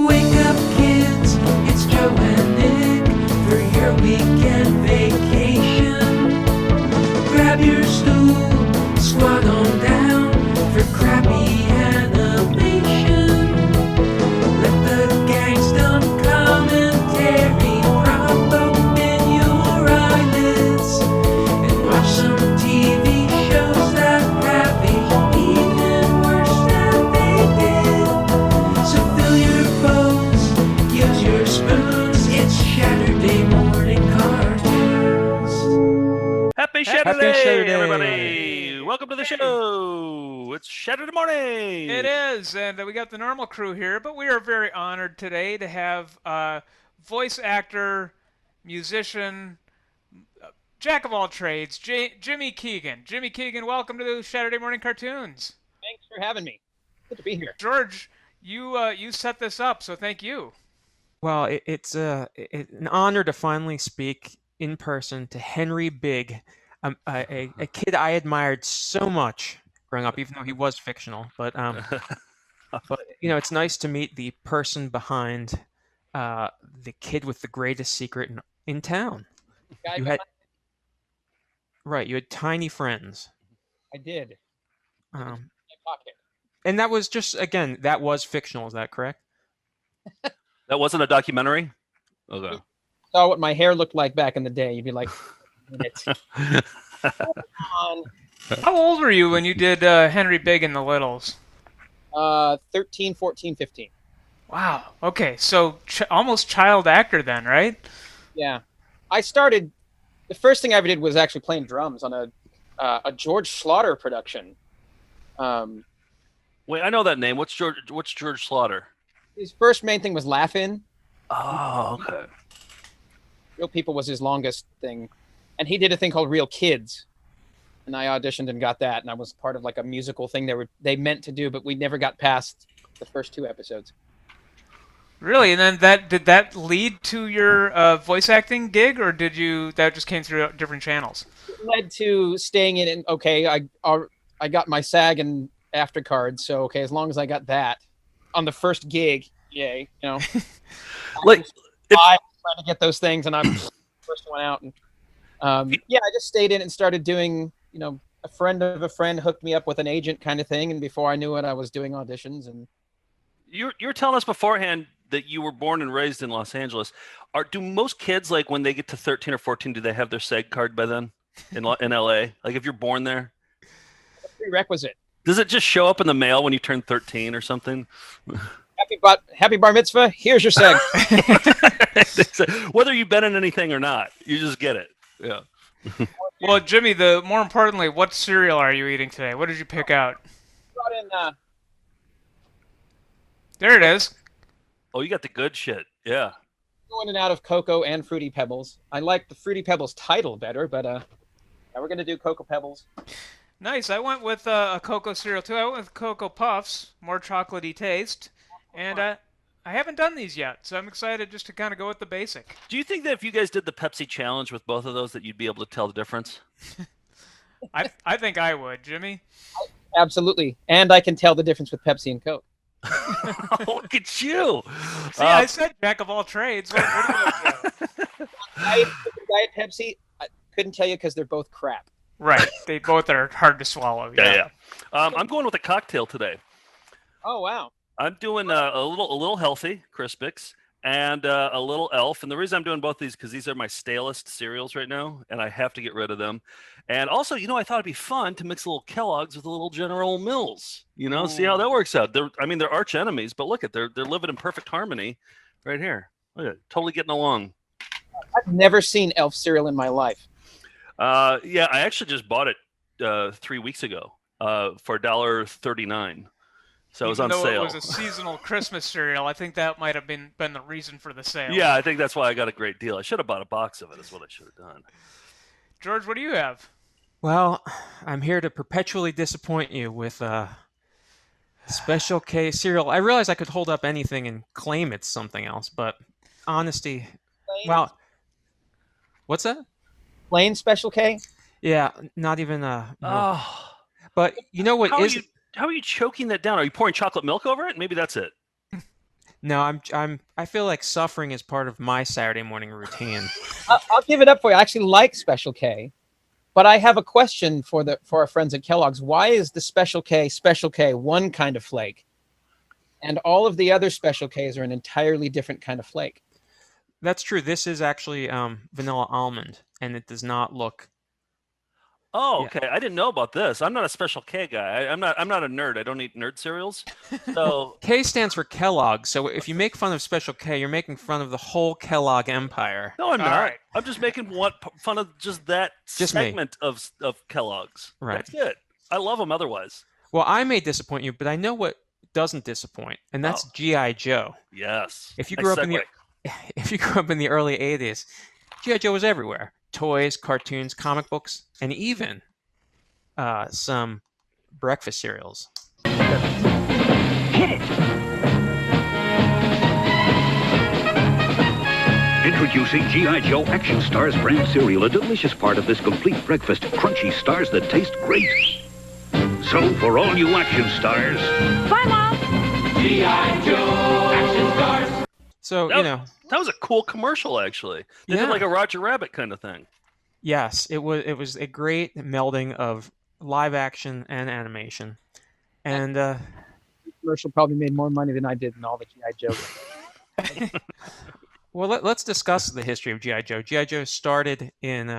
Wake up, kids, it's Joe and Nick for your weekend vacation. Grab your stool, squat on down for crappy animation. Let the gang's done commentary prop open your eyelids and watch some TV shows that have aged even worse than they did. So fill your bowls, use your spoons, it's Shaturday morning cartoons. Happy Shaturday, everybody! Welcome to the show. It's Shaturday morning. It is, and we got the normal crew here, but we are very honored today to have voice actor, musician, jack of all trades, Jimmy Keegan. Jimmy Keegan, welcome to the Saturday Morning Cartoons. Thanks for having me. Good to be here. George, you set this up, so thank you. Well, it's an honor to finally speak in person to Henry Bigg, a kid I admired so much growing up, even though he was fictional. But it's nice to meet the person behind the kid with the greatest secret in town. You had tiny friends. I did. In my pocket. And that was that was fictional. Is that correct? That wasn't a documentary? Okay. Saw what my hair looked like back in the day. You'd be like, minutes. How old were you when you did Henry Bigg and the Littles? 13, 14, 15. Wow. Okay, so almost child actor then, right? Yeah. The first thing I ever did was actually playing drums on a George Slaughter production. Wait, I know that name. What's George Slaughter? His first main thing was Laugh-In. Oh, okay. Real People was his longest thing. And he did a thing called Real Kids. And I auditioned and got that. And I was part of like a musical thing they meant to do, but we never got past the first 2 episodes. Really? And then did that lead to your voice acting gig, or that just came through different channels? It led to staying in and okay, I got my SAG and after card, so okay, as long as I got that on the first gig, yay, Like I'm trying to get those things, and I'm the first one out. And I just stayed in and started doing, a friend of a friend hooked me up with an agent kind of thing, and before I knew it, I was doing auditions. And you were telling us beforehand that you were born and raised in Los Angeles. Do most kids, like when they get to 13 or 14, do they have their SAG card by then in LA? Like if you're born there? a prerequisite. Does it just show up in the mail when you turn 13 or something? Happy bar mitzvah. Here's your SAG. Whether you've been in anything or not, you just get it. Yeah. Well, Jimmy, more importantly, what cereal are you eating today? What did you pick out? Brought in, There it is. Oh, you got the good shit. Yeah. going in and out of Cocoa and Fruity Pebbles. I like the Fruity Pebbles title better, but we're gonna do Cocoa Pebbles. Nice. I went with a cocoa cereal too. I went with Cocoa Puffs, more chocolatey taste, and I haven't done these yet, so I'm excited just to kind of go with the basic. Do you think that if you guys did the Pepsi challenge with both of those, that you'd be able to tell the difference? I think I would, Jimmy. Absolutely, and I can tell the difference with Pepsi and Coke. Look at you! See, I said jack of all trades. What do you Diet Pepsi, I couldn't tell you because they're both crap. Right. They both are hard to swallow. Yeah. I'm going with a cocktail today. Oh wow! I'm doing a little healthy Crispix and a little Elf. And the reason I'm doing both of these because these are my stalest cereals right now, and I have to get rid of them. And also, I thought it'd be fun to mix a little Kellogg's with a little General Mills. See how that works out. They're arch enemies, but look at they're living in perfect harmony right here. Look at it, totally getting along. I've never seen Elf cereal in my life. Yeah, I actually just bought it 3 weeks ago for $1.39. So it was on sale. Even though it was a seasonal Christmas cereal, I think that might have been the reason for the sale. Yeah, I think that's why I got a great deal. I should have bought a box of it is what I should have done. George, what do you have? Well, I'm here to perpetually disappoint you with Special K cereal. I realize I could hold up anything and claim it's something else, but honesty. Plain? Well, what's that? Plain Special K? Yeah, not even Oh, But you know what how are you choking that down? Are you pouring chocolate milk over it? Maybe that's it. No, I feel like suffering is part of my Saturday morning routine. I'll give it up for you. I actually like Special K, but I have a question for our friends at Kellogg's. Why is the Special K one kind of flake, and all of the other Special Ks are an entirely different kind of flake? That's true. This is actually vanilla almond, and it does not look. Oh, Yeah. okay. I didn't know about this. I'm not a Special K guy. I'm not a nerd. I don't eat nerd cereals. So K stands for Kellogg. So if you make fun of Special K, you're making fun of the whole Kellogg empire. no, I'm All not. right. I'm just making fun of just that Just me. segment of Kellogg's. Right. That's it. I love them otherwise. Well, I may disappoint you, but I know what doesn't disappoint, and that's Oh. GI Joe. Yes. If you Nice grew up in segue. if you grew up in the early '80s, GI Joe was everywhere: toys, cartoons, comic books, and even some breakfast cereals. Introducing GI Joe Action Stars brand cereal, a delicious part of this complete breakfast. Crunchy stars that taste great. So, for all you Action Stars, Bye, Mom. G.I. Joe Action Stars. So That- you know, That was a cool commercial, actually. They Yeah. did like a Roger Rabbit kind of thing. yes, it was a great melding of live action and animation, and Commercial probably made more money than I did in all the GI Joe. well, let's discuss the history of GI Joe. GI Joe started in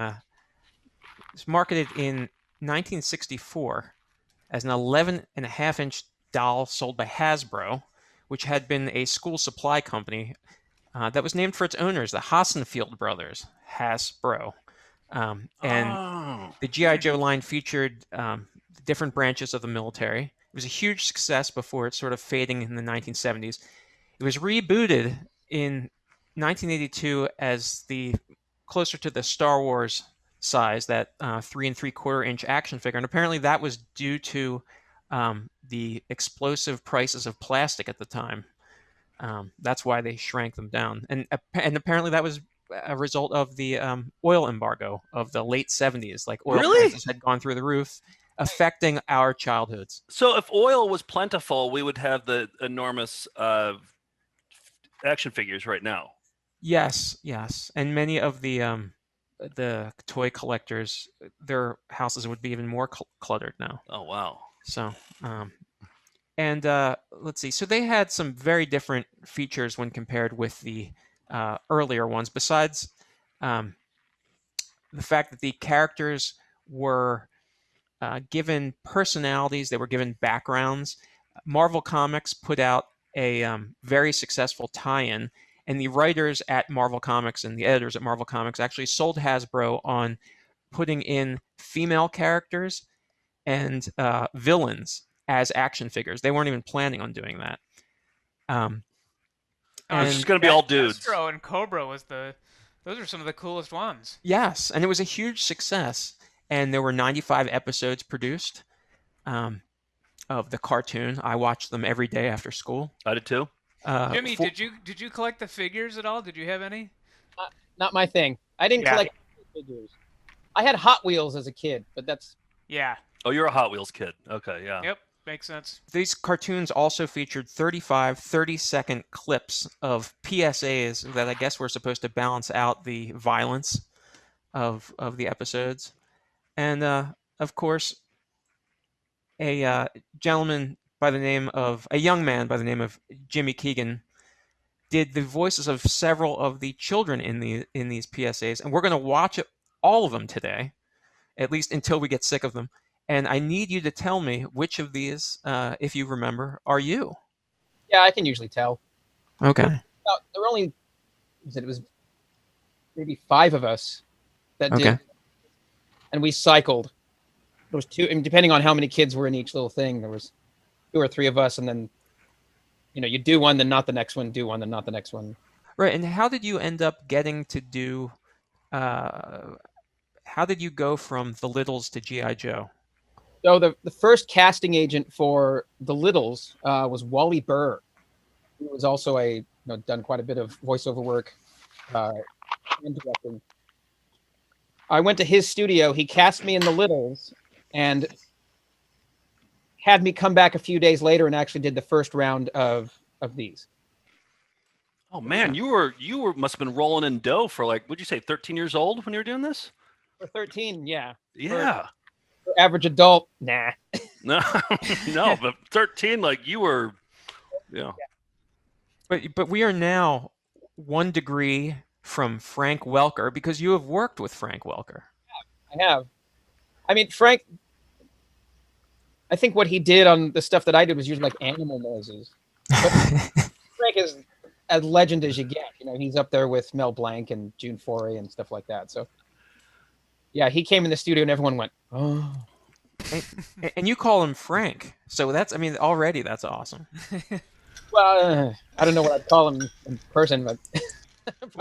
it's marketed in 1964 as an 11.5-inch doll sold by Hasbro, which had been a school supply company that was named for its owners, the Hassenfield brothers, Hasbro. And Oh. the GI Joe line featured different branches of the military. It was a huge success before it sort of fading in the 1970s. It was rebooted in 1982 as the closer to the Star Wars size, that 3 3/4-inch action figure, and apparently that was due to the explosive prices of plastic at the time. That's why they shrank them down, and apparently that was a result of the oil embargo of the late 70s. Like oil Really? prices had gone through the roof, affecting our childhoods. So if oil was plentiful, we would have the enormous action figures right now. Yes, and many of the toy collectors, their houses would be even more cluttered now. Oh, wow. So, and let's see. So they had some very different features when compared with the earlier ones. Besides the fact that the characters were given personalities, they were given backgrounds. Marvel Comics put out a very successful tie-in, and the writers at Marvel Comics and the editors at Marvel Comics actually sold Hasbro on putting in female characters and villains as action figures. They weren't even planning on doing that. It's just going to be all dudes. Destro and Cobra those are some of the coolest ones. Yes, and it was a huge success. And there were 95 episodes produced of the cartoon. I watched them every day after school. I did too. Jimmy, did you collect the figures at all? Did you have any? Not my thing. I didn't Yeah. collect figures. I had Hot Wheels as a kid, but that's Yeah. Oh, you're a Hot Wheels kid. Okay, yeah. Yep. Makes sense. These cartoons also featured 35 30-second clips of PSAs that I guess were supposed to balance out the violence of the episodes. And of course, a young man by the name of Jimmy Keegan did the voices of several of the children in these PSAs, and we're going to watch all of them today, at least until we get sick of them. And I need you to tell me which of these, if you remember, are you. yeah, I can usually tell. Okay. Now, there were only it was maybe 5 of us that Okay. did, and we cycled. There was 2, and depending on how many kids were in each little thing, there was 2 or 3 of us, and then you do one, then not the next one, do one, then not the next one. Right. And how did you end up getting to do? How did you go from the Littles to GI Joe? So the first casting agent for the Littles was Wally Burr, who was also done quite a bit of voiceover work and directing. I went to his studio. He cast me in the Littles and had me come back a few days later and actually did the first round of these. Oh man, you were must have been rolling in dough for like, would you say 13 years old when you were doing this? For 13, yeah. Yeah. For average adult, nah. No, no, but 13, like you were, yeah. But we are now 1 degree from Frank Welker because you have worked with Frank Welker. I have. I mean, Frank, I think what he did on the stuff that I did was using like animal noises. But Frank is as legend as you get. You know, he's up there with Mel Blanc and June Foray and stuff like that. So, yeah, he came in the studio and everyone went, oh. And you call him Frank. So that's, I mean, already that's awesome. Well, I don't know what I'd call him in person, but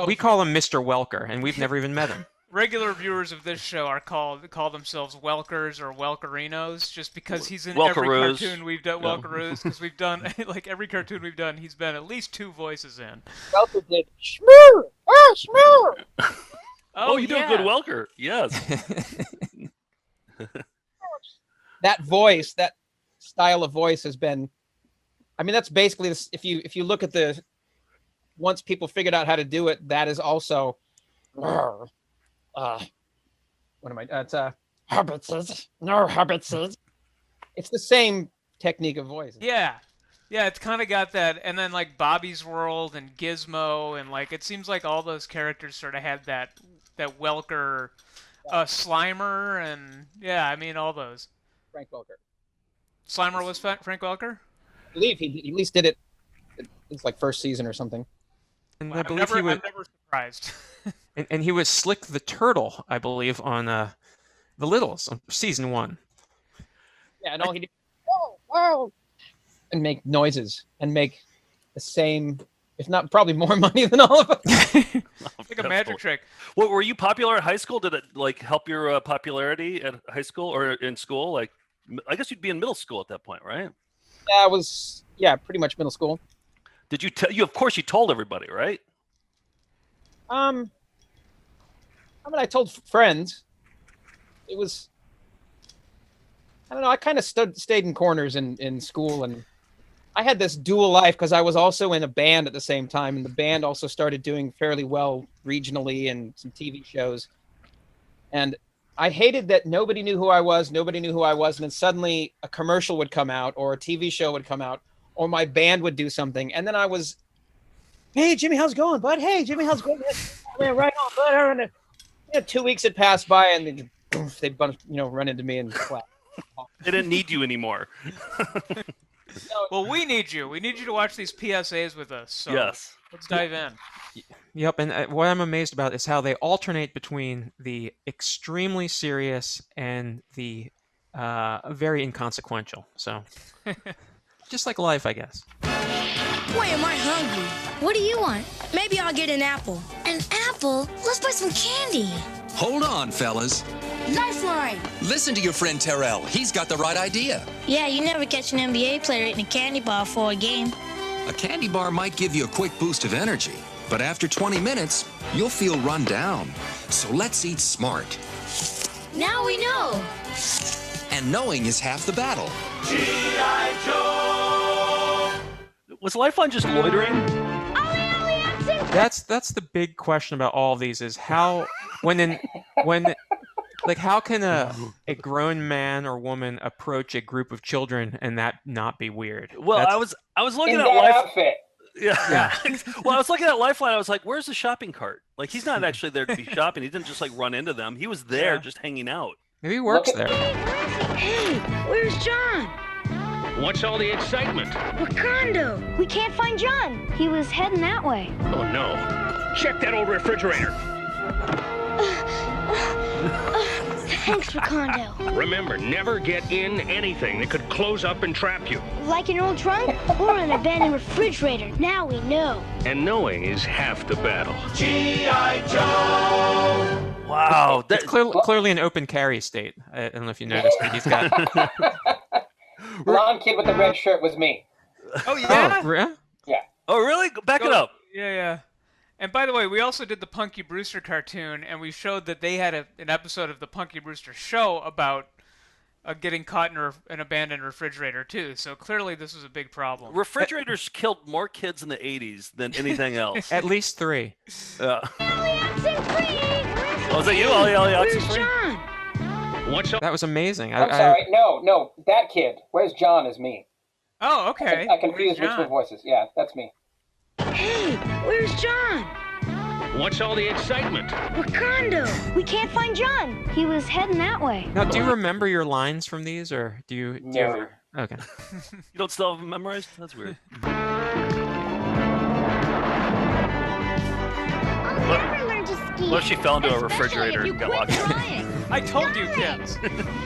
We call him Mr. Welker, and we've never even met him. Regular viewers of this show call themselves Welkers or Welkerinos, just because he's in every Welkeroos. cartoon we've done. Welkeroos, because we've done like every cartoon we've done, he's been at least 2 voices in. Welker did Shmoo! Ah, Shmoo! Oh, you do a good Welker. Yes. That voice, that style of voice has been, I mean, that's basically this, if you look at the, once people figured out how to do it, that is also what am I? It's hobbitses. No hobbitses. It's the same technique of voice. Yeah, it's kind of got that, and then like Bobby's World and Gizmo, and like it seems like all those characters sort of had that Welker, Slimer, and yeah, I mean all those. Frank Welker. Slimer was Frank Welker? I believe he at least did it. It's like first season or something. And Well, I believe he was, I'm never surprised. and he was Slick the Turtle, I believe, on The Littles, on season 1. Yeah, and all he did, whoa, and make noises and make the same, if not probably more money than all of us. It's like a magic trick. What, were you popular at high school? Did it like help your popularity at high school or in school? Like, I guess you'd be in middle school at that point, right? Yeah, I was, pretty much middle school. Did you tell you? Of course, you told everybody, right? I mean, I told friends. It was, I don't know. I kind of stayed in corners in school, and I had this dual life because I was also in a band at the same time, and the band also started doing fairly well regionally and some TV shows. And I hated that nobody knew who I was, and then suddenly a commercial would come out or a TV show would come out or my band would do something. And then I was, hey, Jimmy, how's it going, bud? Hey, Jimmy, how's it going? Man, right on, bud. And 2 weeks had passed by and they'd run into me and clap. They didn't need you anymore. Well, we need you. We need you to watch these PSAs with us. So Yes. let's dive in. Yep, and what I'm amazed about is how they alternate between the extremely serious and the very inconsequential. So, just like life, I guess. Boy, am I hungry. What do you want? Maybe I'll get an apple. An apple? Let's buy some candy. Hold on, fellas. Lifeline! Listen to your friend Terrell. He's got the right idea. Yeah, you never catch an NBA player eating a candy bar for a game. A candy bar might give you a quick boost of energy, but after 20 minutes, you'll feel run down. So let's eat smart. Now we know. And knowing is half the battle. G.I. Joe! Was Lifeline just loitering? That's the big question about all of these is how how can a grown man or woman approach a group of children and that not be weird? Well, I was looking at outfit. Yeah. Well, I was looking at Lifeline. I was like, "Where's the shopping cart?" Like, he's not actually there to be shopping. He didn't just like run into them. He was there, just hanging out. Maybe he works there. Hey, where's John? What's all the excitement? Wakanda. We can't find John. He was heading that way. Oh, no. Check that old refrigerator. Thanks, Wakanda. Remember, never get in anything that could close up and trap you. Like an old trunk or an abandoned refrigerator. Now we know. And knowing is half the battle. G.I. Joe! Wow, It's clearly an open carry state. I don't know if you noticed, but he's got. Blonde kid with the red shirt was me. Oh, yeah? Yeah? Oh, really? Back it up. Yeah. And by the way, we also did the Punky Brewster cartoon, and we showed that they had an episode of the Punky Brewster show about getting caught in an abandoned refrigerator too. So clearly this was a big problem. Refrigerators killed more kids in the 80s than anything else. At least 3. Oh, is that you, Ollie Oxenfree? What's up? That was amazing. I'm sorry. No, that kid. Where's John is me. Oh, okay. I confused Where's which were John? voices. Yeah, that's me. Hey, where's John? What's all the excitement? Wakanda. We can't find John. He was heading that way. Now, do you remember your lines from these, or do you No. ever? Okay. You don't still have them memorized? That's weird. I'll never learn to ski. What if she fell into a Especially refrigerator if you and got quit locked in? trying. I told you, kids.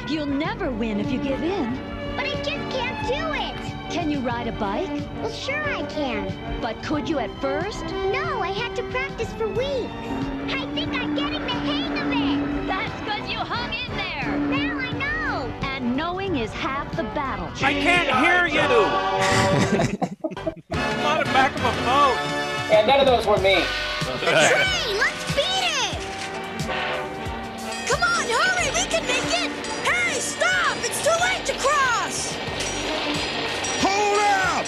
You'll never win if you give in. But I just can't do it. Can you ride a bike? Well, sure I can. But could you at first? No, I had to practice for weeks. I think I'm getting the hang of it. That's because you hung in there. Now I know. And knowing is half the battle. I can't hear you! I'm on the back of a boat. Yeah, none of those were me. Hey, let's beat it! Come on, hurry! We can make it! Hey, stop! It's too late to cross! Hold up!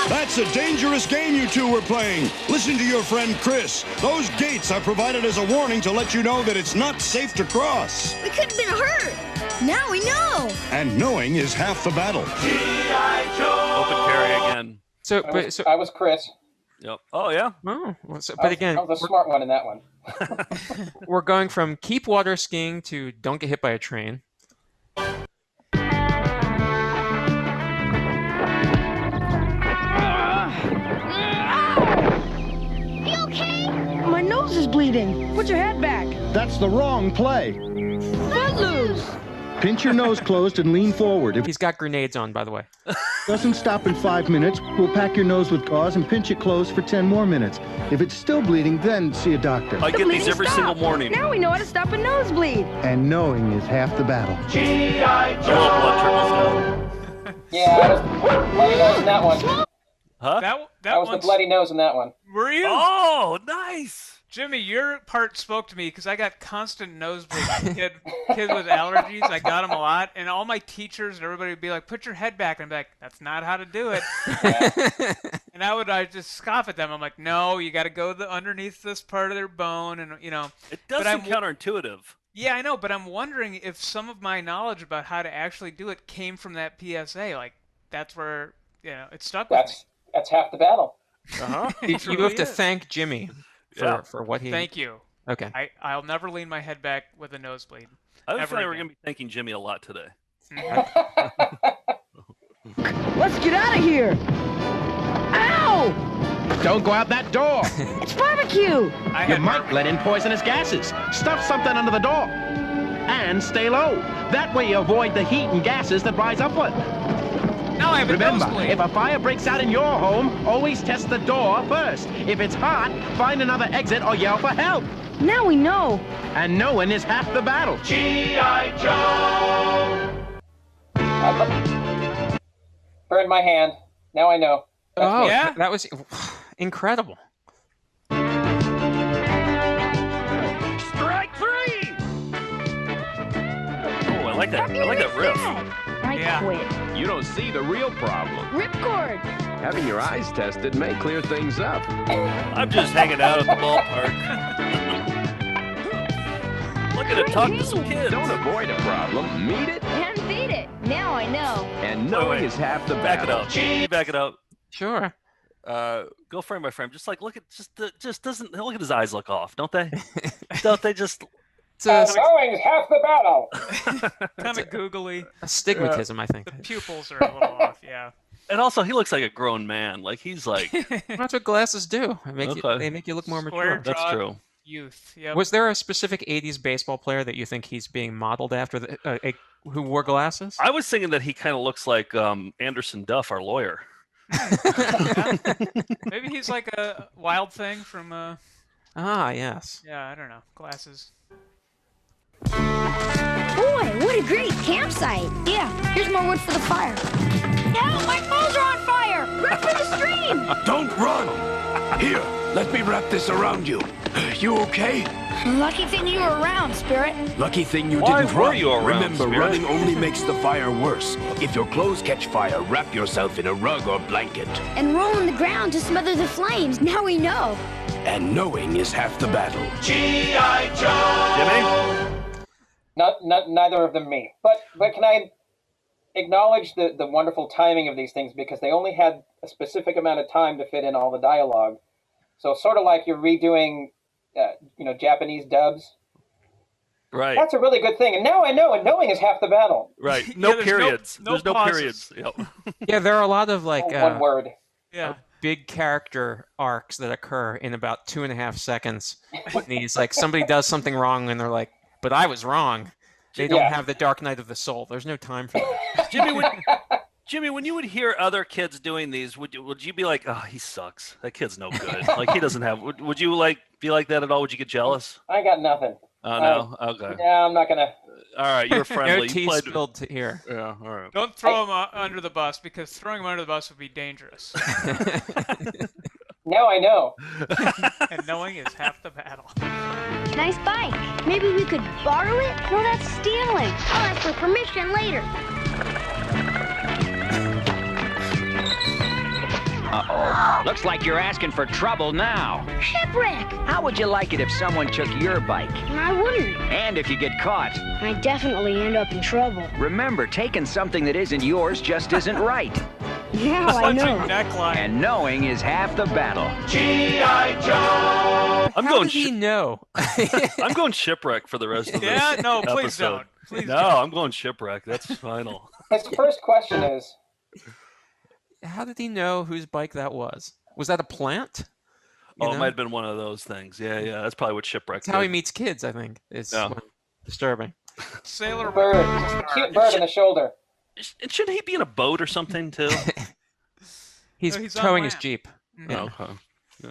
That's a dangerous game you two were playing. Listen to your friend Chris. Those gates are provided as a warning to let you know that it's not safe to cross. We could have been hurt. Now we know. And knowing is half the battle. G.I. Joe. Open carry again. So, I was Chris. Yep. Oh, yeah? oh, well, but again, I was the smart one in that one. we're going from keep water skiing to don't get hit by a train. You okay? My nose is bleeding. Put your head back. That's the wrong play. Footloose. Pinch your nose closed and lean forward. If it He's got grenades on, by the way. doesn't stop in 5 minutes, we'll pack your nose with gauze and pinch it closed for 10 more minutes. If it's still bleeding, then see a doctor. I get these every single morning. Now we know how to stop a nosebleed. And knowing is half the battle. G.I. A little blood trickles down. Yeah, I was bloody nose in that one. Huh? That I was the one's- bloody nose in that one. Were you? Oh, nice! Jimmy, your part spoke to me because I got constant nosebleeds. Kid with allergies, I got them a lot, and all my teachers and everybody would be like, "Put your head back," and I'd be like, "That's not how to do it." And I just scoff at them. I'm like, "No, you got to go underneath this part of their bone," and It But does seem counterintuitive. Yeah, I know, but I'm wondering if some of my knowledge about how to actually do it came from that PSA. Like, that's where it stuck with me. That's half the battle. Uh-huh. You truly have to is. thank Jimmy for what he. Thank you. Okay. I'll never lean my head back with a nosebleed. I was Ever feeling we're again. going to be thanking Jimmy a lot today. Let's get out of here. Ow! Don't go out that door. It's barbecue. I You had might let in poisonous gases. Stuff something under the door. And stay low. That way you avoid the heat and gases that rise upward. Now I have a Remember, nosebleed. if a fire breaks out in your home, always test the door first. If it's hot, find another exit or yell for help. Now we know. And knowing is half the battle. G.I. Joe. Burned my hand. Now I know. Oh, Yeah? that was incredible. Strike 3! Oh, I like that. I like that riff. I Yeah. quit. You don't see the real problem. Ripcord. Having your eyes tested may clear things up. I'm just hanging out at the ballpark. Looking to talk to some kids. Don't avoid a problem, meet it, And beat it. Now I know. and knowing wait. is half the Back it battle. up. Can you back it up? Sure. Go frame by frame. Just like look at just doesn't look at his eyes look off, don't they? Don't they just? It's a, Knowing is half the battle. Kind of googly. stigmatism, I think. The pupils are a little off. Yeah. And also, he looks like a grown man. Like he's like. That's what glasses do. They make you look more Square mature. That's jaw true. Youth. Yep. Was there a specific '80s baseball player that you think he's being modeled after, who wore glasses? I was thinking that he kind of looks like Anderson Duff, our lawyer. Maybe he's like a wild thing from. Ah, yes. Yeah, I don't know. Glasses. Boy, what a great campsite. Yeah, here's more wood for the fire. Help, my clothes are on fire. Run for the stream. Don't run. Here, let me wrap this around you. You okay? Lucky thing you were around, Spirit. Lucky thing you Why didn't were run. you around, Remember, Spirit? running only makes the fire worse. If your clothes catch fire, wrap yourself in a rug or blanket. And roll on the ground to smother the flames. Now we know. And knowing is half the battle. G.I. Joe! Jimmy? Neither of them me. But can I acknowledge the wonderful timing of these things, because they only had a specific amount of time to fit in all the dialogue. So sort of like you're redoing, Japanese dubs. Right. That's a really good thing. And now I know, and knowing is half the battle. Right. No there's periods. no There's no pauses. periods. Yep. Yeah, there are a lot of like One word. Yeah. big character arcs that occur in about 2.5 seconds. When these like somebody does something wrong and they're like, "But I was wrong." They don't have the Dark Night of the Soul. There's no time for that. Jimmy, when you would hear other kids doing these, would you be like, "Oh, he sucks. That kid's no good. Like he doesn't have." Would you like be like that at all? Would you get jealous? I got nothing. Oh no. Okay. Yeah, I'm not gonna. All right, you're friendly. No tea spilled here. Yeah. All right. Don't throw him under the bus, because throwing him under the bus would be dangerous. Now I know. And knowing is half the battle. Nice bike. Maybe we could borrow it? No, that's stealing. I'll ask for permission later. Uh-oh. Looks like you're asking for trouble now. Shipwreck! How would you like it if someone took your bike? I wouldn't. And if you get caught? I'd definitely end up in trouble. Remember, taking something that isn't yours just isn't right. Now I know. Neckline. And knowing is half the battle. G.I. Joe! How did he know? I'm going shipwreck for the rest of this. Yeah, no, please episode. don't. Please no, don't. I'm going shipwreck. That's final. His first question is, How did he know whose bike that was? Was that a plant? It might have been one of those things. Yeah. That's probably what shipwreck. That's how he did. meets kids, I think. It's Yeah. disturbing. Sailor bird, cute bird in the shoulder. And shouldn't he be in a boat or something too? He's he's on towing his land. Jeep. Yeah. Okay. Yeah.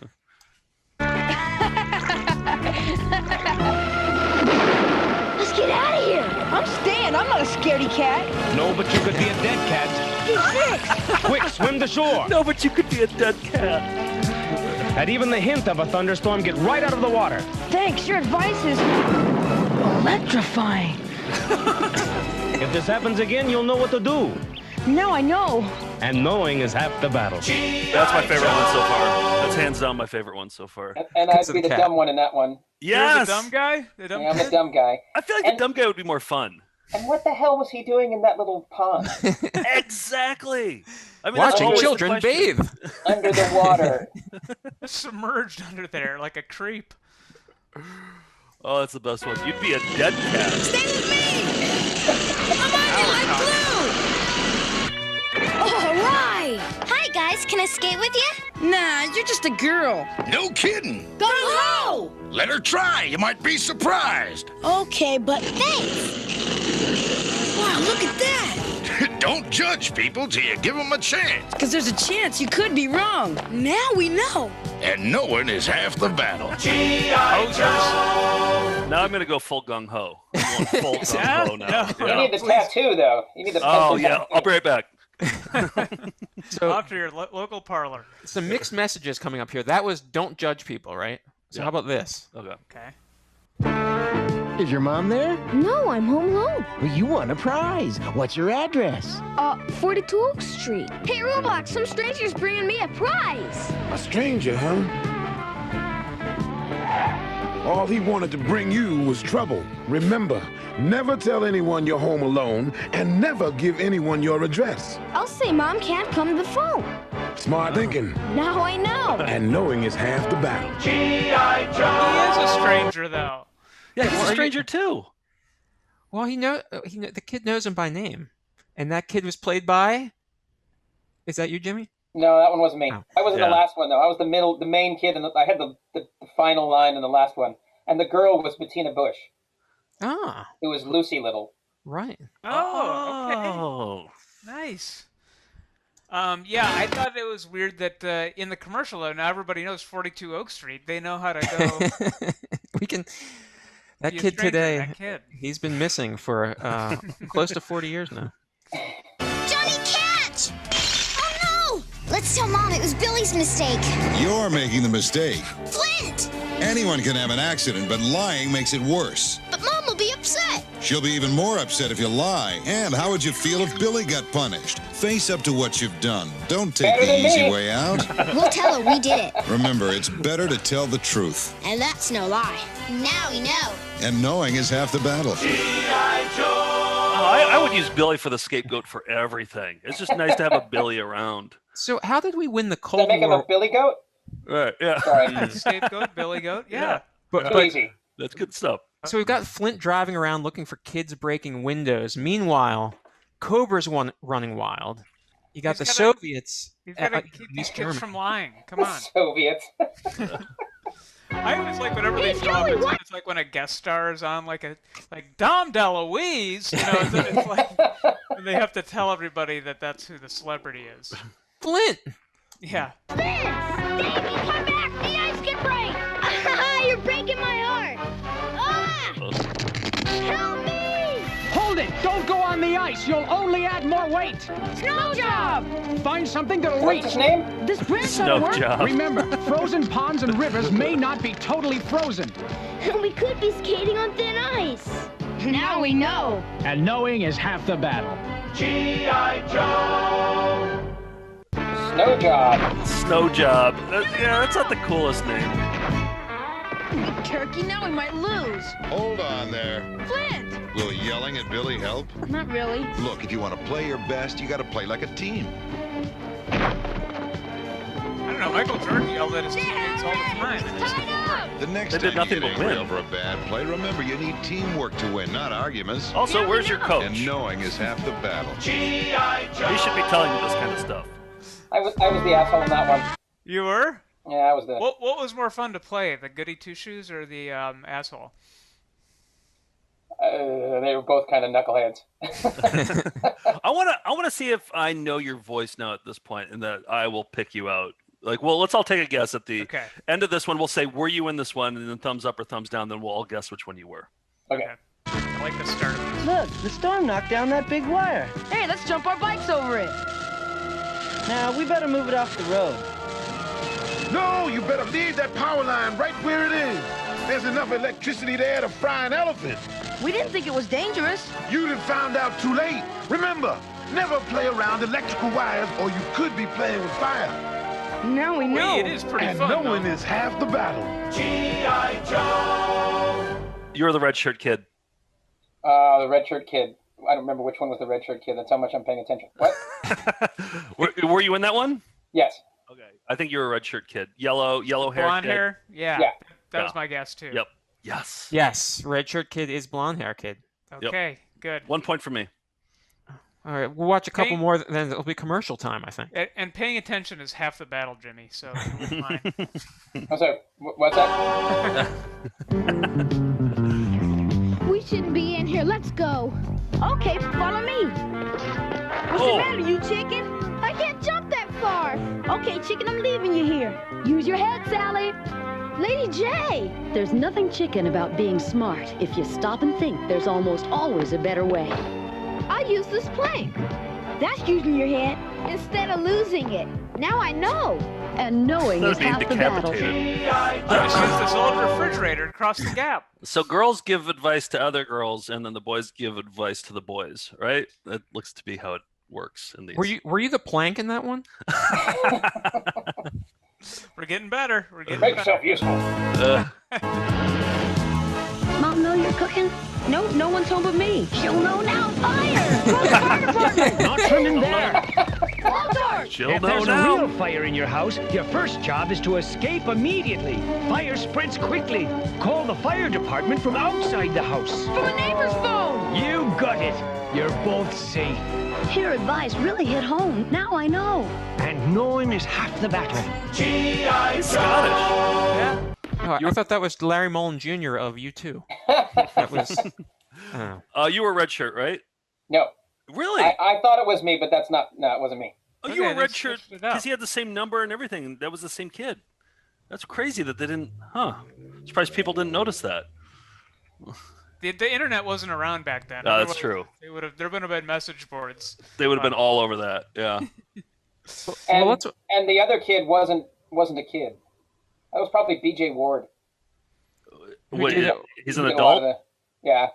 Let's get out of here. I'm staying. I'm not a scaredy cat. No, but you could be a dead cat. Quick, swim to shore. No, but you could be a dead cat. At even the hint of a thunderstorm, get right out of the water. Thanks. Your advice is electrifying. If this happens again, you'll know what to do. Now I know. And knowing is half the battle. That's my favorite one so far. That's hands down my favorite one so far. And I'd be the dumb one in that one. Yes. You're the dumb guy? The dumb Yeah, I'm the dumb guy. I feel like the dumb guy would be more fun. And what the hell was he doing in that little pond? Exactly. I mean, that's Watching always the children question. bathe. Under the water. Submerged under there like a creep. Oh, that's the best one. You'd be a dead cat. Stay with me! I'm on you like glue! All right! Hi, guys. Can I skate with you? Nah, you're just a girl. No kidding. Go-ho! Let her try. You might be surprised. Okay, but Thanks! wow, look at that. Don't judge people till you give them a chance. Because there's a chance you could be wrong. Now we know. And knowing is half the battle. G.I. Joe! Now I'm going to go full gung-ho. I'm going full gung-ho now. You need the tattoo, though. You need the Oh, pencil yeah. tattoo. I'll be right back. So Off to your local parlor. some mixed messages coming up here. That was don't judge people, right? So how about this? Okay. Okay. Is your mom there? No, I'm home alone. Well, you won a prize. What's your address? 42 Oak Street. Hey, Roblox, some stranger's bringing me a prize. A stranger, huh? All he wanted to bring you was trouble. Remember, never tell anyone you're home alone, and never give anyone your address. I'll say Mom can't come to the phone. Smart thinking. Now I know. And knowing is half the battle. G.I. He Joe! is a stranger, though. Yeah, he's a stranger too. Well, the kid knows him by name, and that kid was played by. Is that you, Jimmy? No, that one wasn't me. Oh. I wasn't the last one, though. I was the main kid, and I had the final line in the last one. And the girl was Bettina Bush. Ah. It was Lucy Little. Right. Oh, okay. Oh. Nice. Yeah, I thought it was weird that in the commercial, though, now everybody knows 42 Oak Street. They know how to go. We can. That Be a kid stranger, today, that kid. he's been missing for close to 40 years now. Johnny, catch! Oh, no! Let's tell Mom it was Billy's mistake. You're making the mistake. Flint! Anyone can have an accident, but lying makes it worse. But Mom will be upset. She'll be even more upset if you lie. And how would you feel if Billy got punished? Face up to what you've done. Don't take the easy way out. We'll tell her we did it. Remember, it's better to tell the truth. And that's no lie. Now we know. And knowing is half the battle. GI Joe. I would use Billy for the scapegoat for everything. It's just nice to have a Billy around. So how did we win the Cold Make him War? a Billy Goat? Right, yeah. Sorry. Scapegoat, Billy Goat. Yeah. But Easy. That's good stuff. So we've got Flint driving around looking for kids breaking windows. Meanwhile, Cobra's running wild. You got the Soviets. He's got to keep these kids from lying. Come on. Soviets. I always like whenever they show up, it's like when a guest star is on, like Dom DeLuise. You know, it's like they have to tell everybody that that's who the celebrity is. Flint. Yeah. Davey, come back! The ice can break! You're breaking my heart! Ah! Help me! Hold it! Don't go on the ice! You'll only add more weight! Snow job! Find something that'll What's reach. his name? This branch Snow work. job. Remember, frozen ponds and rivers may not be totally frozen. We could be skating on thin ice. Now we know. And knowing is half the battle. GI Joe. Snow Job. Snow Job. Yeah, that's not the coolest name. Turkey, now we might lose. Hold on there. Flint! Will yelling at Billy help? Not really. Look, if you want to play your best, you got to play like a team. I don't know. Michael Jordan yelled at his teammates all the time. And it just didn't work. The next They did time you nothing get but angry win. over a bad play, remember you need teamwork to win, not arguments. Also, where's your coach? And knowing is half the battle. GI Joe. He should be telling you this kind of stuff. I was the asshole in that one. You were? Yeah, I was the. What was more fun to play, the goody two shoes or the asshole? They were both kind of knuckleheads. I want to see if I know your voice now at this point, and that I will pick you out. Like, well, let's all take a guess at the end of this one. We'll say, were you in this one? And then thumbs up or thumbs down. Then we'll all guess which one you were. Okay. I like the start of this. Look, the storm knocked down that big wire. Hey, let's jump our bikes over it. Now, we better move it off the road. No, you better leave that power line right where it is. There's enough electricity there to fry an elephant. We didn't think it was dangerous. You'd have found out too late. Remember, never play around electrical wires or you could be playing with fire. Now we know. It is pretty And fun. knowing is half the battle. GI Joe. You're the red shirt kid. The red shirt kid. I don't remember which one was the red shirt kid. That's how much I'm paying attention. What? Were you in that one? Yes. Okay. I think you're a red shirt kid. Yellow hair. Blonde kid. hair? Yeah. Yeah. That was my guess, too. Yep. Yes. Yes, red shirt kid is blonde hair kid. Okay, good. 1 point for me. All right, we'll watch a couple Hey. more, then it'll be commercial time, I think. And paying attention is half the battle, Jimmy, so you'll be fine. I'm sorry. What's that? We shouldn't be in here. Let's go. Okay, follow me. What's the matter, you chicken? I can't jump that far. Okay, chicken, I'm leaving you here. Use your head, Sally. Lady J. There's nothing chicken about being smart. If you stop and think, there's almost always a better way. I use this plank. That's using your head instead of losing it. Now I know. And knowing is Being half the battle. Just use this old refrigerator across the gap. So girls give advice to other girls, and then the boys give advice to the boys, right? That looks to be how it works in these. Were you the plank in that one? We're getting better. We're getting Make better. yourself useful. Mom know you're cooking? No, no one's home but me. She'll know now. Fire! Call the fire department! Not turning there. Blowtorch! She'll If know there's now. a real fire in your house, your first job is to escape immediately. Fire spreads quickly. Call the fire department from outside the house. From a neighbor's phone. You got it. You're both safe. Your advice really hit home. Now I know. And knowing is half the battle. GI Scottish. Yeah. Oh, I thought that was Larry Mullen Jr. of U2. That was. I don't know. You were red shirt, right? No. Really? I thought it was me, but that's not. No, it wasn't me. Oh, you Okay, were red they shirt switched it up. because he had the same number and everything. That was the same kid. That's crazy that they didn't. Huh? Surprised people didn't notice that. The internet wasn't around back then. No, that's Otherwise, true. There would have been message boards. They would have been all over that. Yeah. And, let's- and the other kid wasn't a kid. That was probably B.J. Ward. Wait, did it? he's He an did a lot adult? of yeah.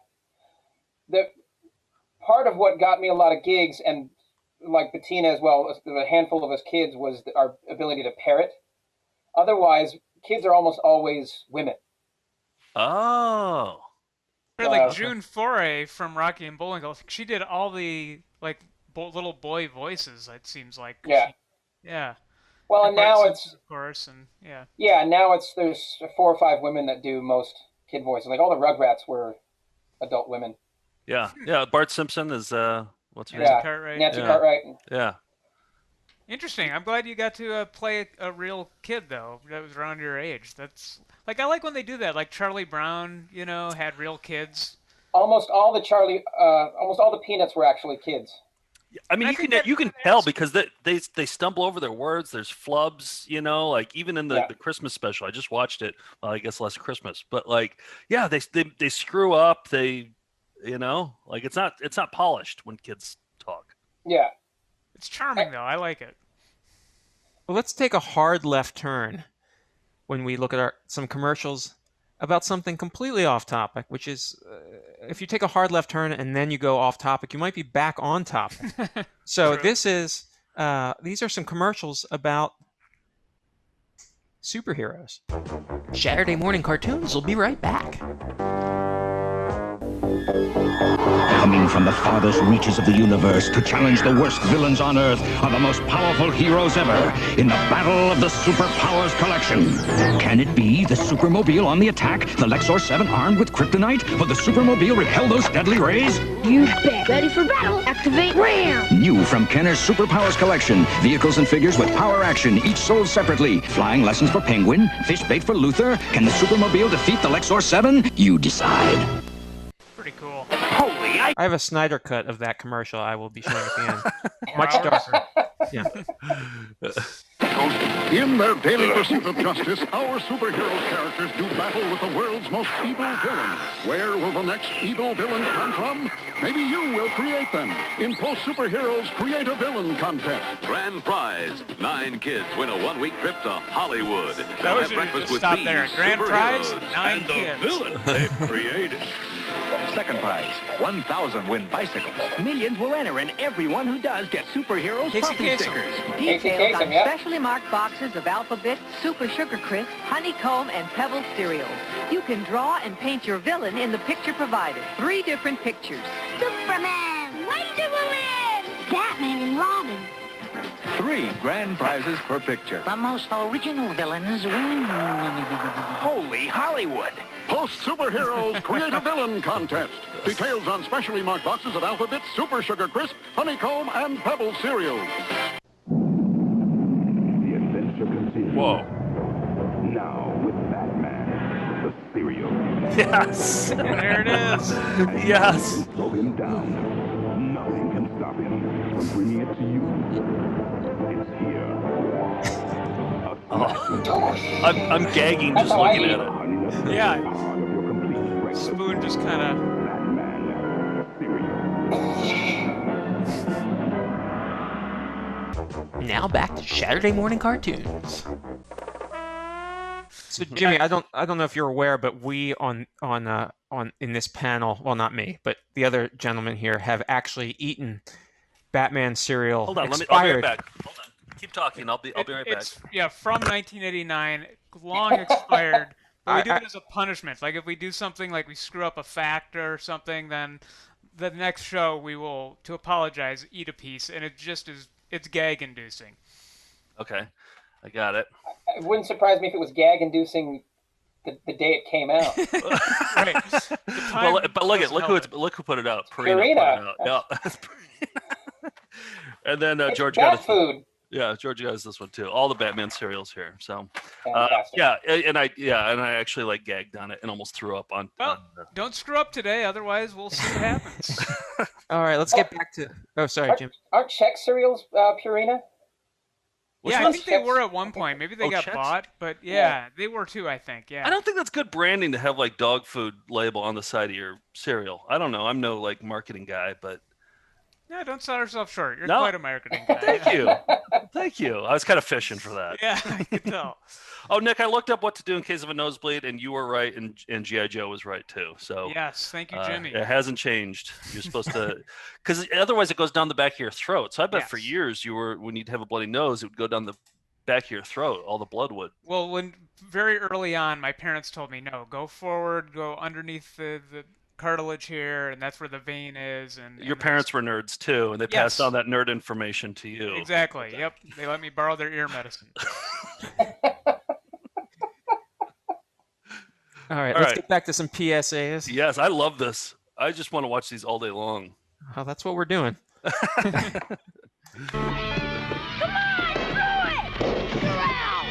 The part of what got me a lot of gigs, and like Bettina as well, a handful of us kids, was our ability to parrot. Otherwise, kids are almost always women. Oh. Or like June Foray from Rocky and Bullwinkle, she did all the like little boy voices. It seems like. Yeah. Yeah. Well, and now Bart it's Simpson, of course, and yeah. Yeah, now there's 4 or 5 women that do most kid voices. Like all the Rugrats were adult women. Yeah. Bart Simpson is what's her Nancy name? Cartwright. Nancy Yeah. Cartwright. Yeah. Interesting. I'm glad you got to play a real kid though. That was around your age. That's like I like when they do that. Like Charlie Brown, had real kids. Almost all the Peanuts were actually kids. I mean, you can tell because they stumble over their words. There's flubs, like even in the Christmas special. I just watched it. Well, I guess last Christmas, but like, yeah, they screw up. They, like it's not polished when kids talk. Yeah, it's charming though. I like it. Well, let's take a hard left turn when we look at some commercials about something completely off topic, which is if you take a hard left turn and then you go off topic, you might be back on topic. So these are some commercials about superheroes. Saturday morning cartoons will be right back. Coming from the farthest reaches of the universe to challenge the worst villains on Earth are the most powerful heroes ever in the battle of the Superpowers Collection. Can it be the Supermobile on the attack, the Lexor 7 armed with kryptonite? Will the Supermobile repel those deadly rays? You bet. Ready for battle. Activate RAM. New from Kenner's Superpowers Collection. Vehicles and figures with power action, each sold separately. Flying lessons for Penguin, fish bait for Luther. Can the Supermobile defeat the Lexor 7? You decide. Pretty cool. Holy, I have a Snyder cut of that commercial I will be showing at the end. Much darker. Yeah. In their daily pursuit of justice, our superheroes characters do battle with the world's most evil villains. Where will the next evil villains come from? Maybe you will create them in Post Superheroes Create a Villain Contest. Grand prize. 9 kids win a 1-week trip to Hollywood. That was just stop there. Grand prize, 9 and kids. the villain they've created. Second prize, 1,000 win bicycles. Millions will enter, and everyone who does gets superheroes pumpkin stickers. Details on specially marked boxes of Alphabet, Super Sugar Crisp, Honeycomb, and Pebble cereals. You can draw and paint your villain in the picture provided. 3 different pictures. Superman, Wonder Woman, Batman and Robin. 3 grand prizes per picture. The most original villains win. Holy Hollywood! Post Superheroes Create a Villain Contest. Details on specially marked boxes of Alphabet, Super Sugar Crisp, Honeycomb, and Pebble cereals. The adventure continues. Whoa. Now with Batman, the cereal. Yes. There it is. Yes. Slow him down. Nothing can stop him from bringing it to you. It's here. I'm gagging just looking at it. Yeah. Spoon just kind of. Now back to Saturday morning cartoons. So Jimmy, I don't know if you're aware, but we on in this panel, well, not me, but the other gentlemen here have actually eaten Batman cereal. Hold on, expired. I'll be right back. Hold on. Keep talking. I'll be right back. Yeah, from 1989, long expired. But we do it as a punishment. Like if we do something like we screw up a fact or something, then the next show we will, to apologize, eat a piece, and it just is. It's gag-inducing. Okay, I got it. It wouldn't surprise me if it was gag-inducing the day it came out. Right. Well, but look who put it out. Purina. Put it out. Yeah. And then George got cat food. Yeah, George has this one too. All the Batman cereals here. So, Fantastic. and I actually like gagged on it and almost threw up on. Well, don't screw up today, otherwise we'll see what happens. All right, let's get back to. Oh, sorry, Jim. Aren't Chex cereals Purina? Yeah, I think they were at one point. Maybe they got bought, but yeah, they were too, I think. Yeah. I don't think that's good branding to have like dog food label on the side of your cereal. I don't know. I'm no marketing guy, but. Yeah, don't sell yourself short. You're quite a marketing guy. Thank you. Thank you. I was kind of fishing for that. Yeah, I could tell. Oh, Nick, I looked up what to do in case of a nosebleed, and you were right, and GI Joe was right too. So yes, thank you, Jimmy. It hasn't changed. You're supposed to, because otherwise it goes down the back of your throat. So I bet for years when you'd have a bloody nose, it would go down the back of your throat. All the blood would. Well, when very early on, my parents told me, no, go forward, go underneath the cartilage here, and that's where the vein is. And your parents were nerds too, and they passed on that nerd information to you. Exactly. Yep. They let me borrow their ear medicine. All right, let's get back to some PSAs. Yes, I love this. I just want to watch these all day long. Oh, that's what we're doing. Come on, throw it! Ow!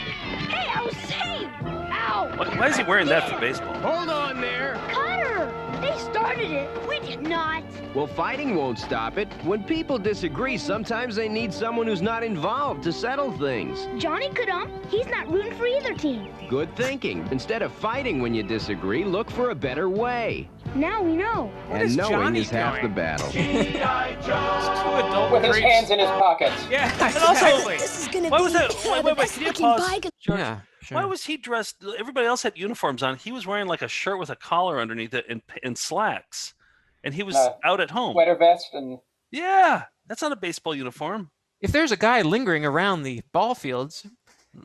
Hey, I was saved! Ow! Why is he wearing that for baseball? Hold on there. Cutter! They started it. We did not. Well, fighting won't stop it. When people disagree, sometimes they need someone who's not involved to settle things. Johnny could He's not rooting for either team. Good thinking. Instead of fighting when you disagree, look for a better way. Now we know. And knowing is half the battle. GI Joe. Two adult With his hands in his pockets. Yeah, And also, exactly. This is gonna why be was that? Wait, can you pause? George? Yeah, sure. Why was he dressed? Everybody else had uniforms on. He was wearing like a shirt with a collar underneath it and slacks, and he was out at home. Sweater vest and. Yeah, that's not a baseball uniform. If there's a guy lingering around the ball fields,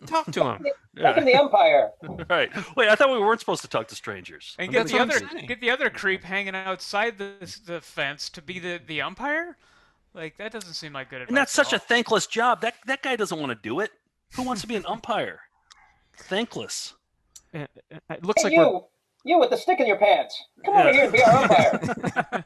talk to him. Make him the umpire. Right. Wait, I thought we weren't supposed to talk to strangers. And That's get what I'm the saying. get the other creep hanging outside the fence to be the umpire. Like that doesn't seem like good advice. And that's such at a thankless job. That guy doesn't want to do it. Who wants to be an umpire? Thankless. It looks Hey, like you with the stick in your pants. Come over here and be our umpire.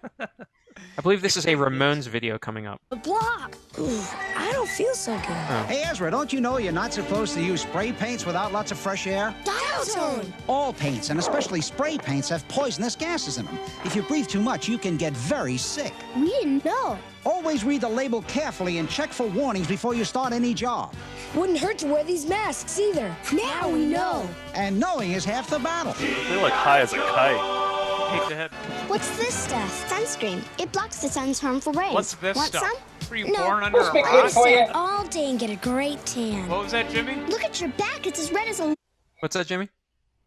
I believe this is a Ramones video coming up. The block. Ooh, I don't feel so good. Oh. Hey, Ezra, don't you know you're not supposed to use spray paints without lots of fresh air? Dial tone. All paints, and especially spray paints, have poisonous gases in them. If you breathe too much, you can get very sick. We didn't know. Always read the label carefully and check for warnings before you start any job. Wouldn't hurt to wear these masks either. Now we know. And knowing is half the battle. They're like high as a kite. Hate the head. What's this stuff? Sunscreen. It blocks the sun's harmful rays. What's this Want stuff? some? Were you No. born under a Let's make rock? it for you. Sit all day and get a great tan. What was that, Jimmy? Look at your back. It's as red as a... What's that, Jimmy?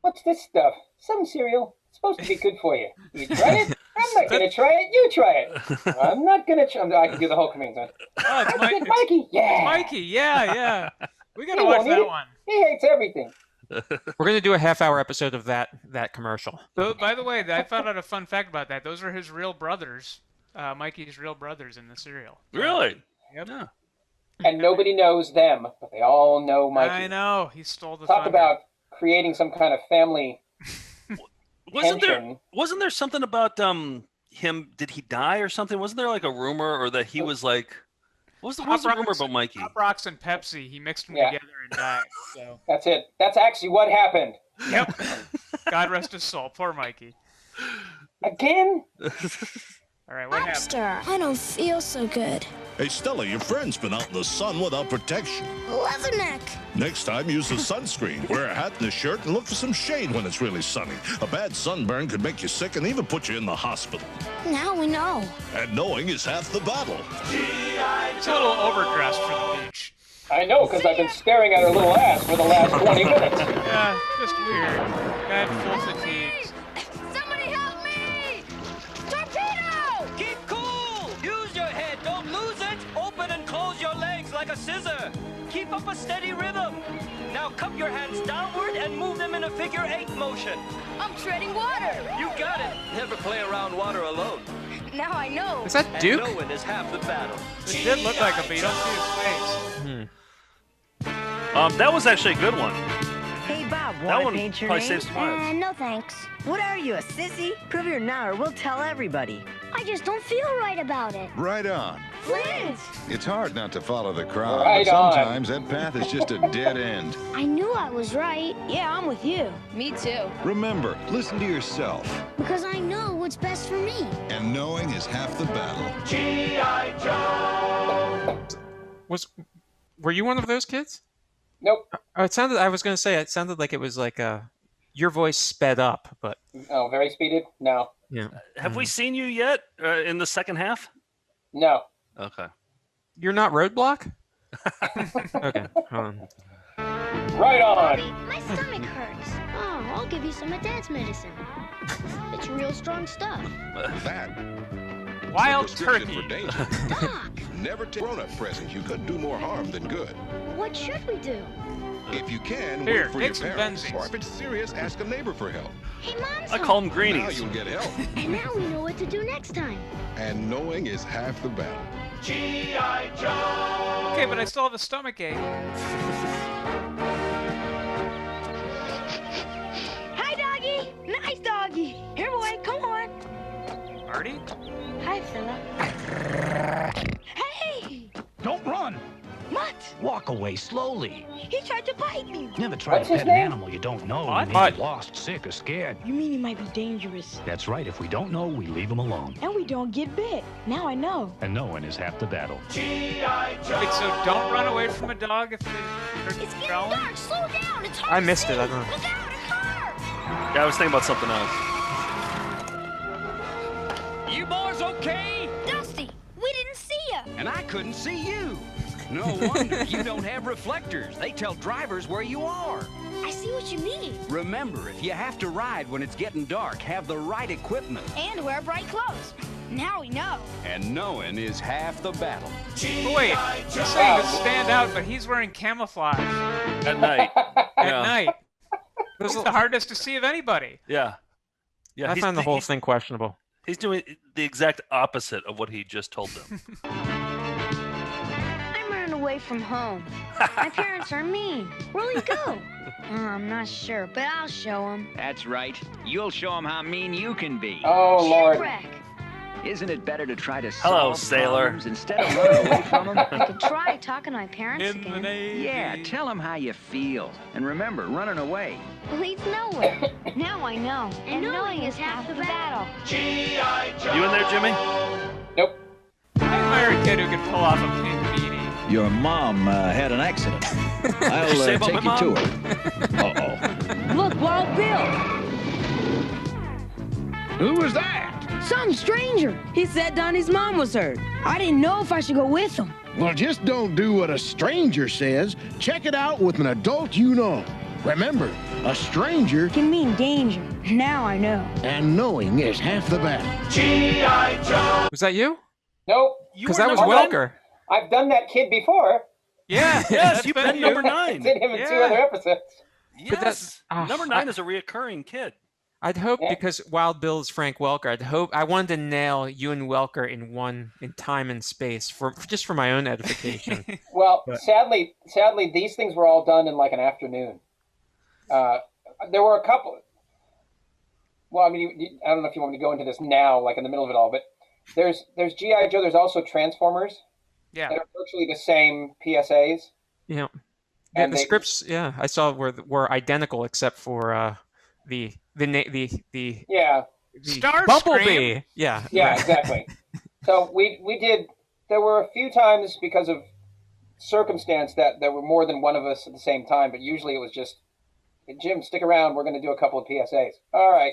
What's this stuff? Some cereal. It's supposed to be good for you. You try it? I'm not gonna try it. You try it. I'm not gonna try. I can do the whole command. Oh, That's good, Mikey. Yeah. Mikey, yeah. We gotta He watch won't eat that it. one. He hates everything. We're going to do a half-hour episode of that commercial. So, by the way, I found out a fun fact about that. Those are his real brothers, Mikey's real brothers in the cereal. Really? Yep. Yeah. And nobody knows them, but they all know Mikey. I know. He stole the Talk thunder. about creating some kind of family Wasn't tension. there something about him? Did he die or something? Wasn't there like a rumor or that he was like? What was the rumor about Mikey? Pop Rocks and Pepsi. He mixed them Yeah. together and died. So. That's it. That's actually what happened. Yep. God rest his soul. Poor Mikey. Again? All right, what happened? Lobster. I don't feel so good. Hey, Stella, your friend's been out in the sun without protection. Leatherneck. Next time, use a sunscreen. Wear a hat and a shirt and look for some shade when it's really sunny. A bad sunburn could make you sick and even put you in the hospital. Now we know. And knowing is half the battle. It's a little overdressed for the beach. I know, because I've been staring at her little ass for the last 20 minutes. Yeah, just weird. Guy had full fatigues. Somebody help me! Torpedo! Keep cool! Use your head, don't lose it! Open and close your legs like a scissor. Keep up a steady rhythm. Now cup your hands downward and move them in a figure 8 motion. I'm treading water. You got it. Never play around water alone. Now I know. Is that Duke? And knowing is half the battle. It did look like him, but you don't see his face. That was actually a good one. Hey, Bob, That want one to paint your probably name? saves some lives. No thanks. What are you, a sissy? Prove you're not, or we'll tell everybody. I just don't feel right about it. Right on. Flint! It's hard not to follow the crowd, Right but on. sometimes that path is just a dead end. I knew I was right. Yeah, I'm with you. Me too. Remember, listen to yourself. Because I know what's best for me. And knowing is half the battle. GI Joe. Were you one of those kids? Nope. Oh, I was going to say, it sounded like it was like your voice sped up, but Oh, very speeded? No. yeah. Have we seen you yet in the second half? No. Okay. You're not Roadblock? Okay, hold on. Right on. Bobby, my stomach hurts. Oh, I'll give you some of Dad's medicine. It's real strong stuff. That Wild prescription turkey. for danger. Doc, Never take grown-up presents. You could do more harm than good. what should we do? If you can, Here, wait for take your some parents. Benzes. Or if it's serious, ask a neighbor for help. Hey, Mom's I home. call them Now greenies. you'll get help. And now we know what to do next time. And knowing is half the battle. G.I. Joe. Okay, but I still have a stomach ache. Hi, doggy. Nice doggy. Here, boy, come on. Marty? Hi, fella. Hey! Don't run. Mutt! Walk away slowly. He tried to bite me. Never try What's to his pet an name? animal you don't know. Mutt? You may be lost, sick, or scared. You mean he might be dangerous? That's right. If we don't know, we leave him alone. And we don't get bit. Now I know. And knowing is half the battle. G.I. Joe. Wait, so don't run away from a dog if they're It's getting growling? dark. Slow down. It's hard I to missed see. it, I don't know. Look out, a car. Yeah, I was thinking about something else. You boys okay? Dusty, we didn't see you. And I couldn't see you. No wonder you don't have reflectors. They tell drivers where you are. I see what you mean. Remember, if you have to ride when it's getting dark, have the right equipment. And wear bright clothes. Now we know. And knowing is half the battle. Oh, wait, you're saying to stand out, but he's wearing camouflage At night. at Yeah. night. He's the hardest to see of anybody. Yeah. Yeah. I find the whole thing questionable. He's doing the exact opposite of what he just told them. I'm running away from home. My parents are mean. Where'll he go? I'm not sure, but I'll show him. That's right. You'll show them how mean you can be. Oh, Lord. Shipwreck. Isn't it better to try to Hello, solve sailor. problems instead of running away from them? I could try talking to my parents In the again. Navy. Yeah, tell them how you feel. And remember, running away. Leads nowhere. Now I know. And knowing is half the battle. G.I. Joe. You in there, Jimmy? Nope. I admire a kid who can pull off a pink beanie. Your mom had an accident. I'll you say about take my you mom? to her. Uh-oh. Look, Wild Bill. Who was that? Some stranger. He said Donnie's mom was hurt. I didn't know if I should go with him. Well, just don't do what a stranger says. Check it out with an adult you know. Remember, a stranger Can mean danger. Now I know. and knowing is half the battle. G.I. Joe. Was that you? Nope. Because that was number nine? Welker. I've done that kid before. Yeah. Yes, that's you've been been number 9. Did him in 2 other episodes. Yes. Number 9 is a reoccurring kid. I'd hope because Wild Bill is Frank Welker. I wanted to nail you and Welker in time and space for just for my own edification. Well, But- sadly, these things were all done in like an afternoon. There were a couple. Well, I mean, I don't know if you want me to go into this now, like in the middle of it all, but there's GI Joe. There's also Transformers. Yeah. That are virtually the same PSAs. Yeah. And the they- scripts, yeah, I saw were identical except for the Yeah. Bumblebee. Yeah. Yeah, right. exactly. So we did. There were a few times because of circumstance that there were more than one of us at the same time, but usually it was just, Jim, stick around. We're going to do a couple of PSAs. All right.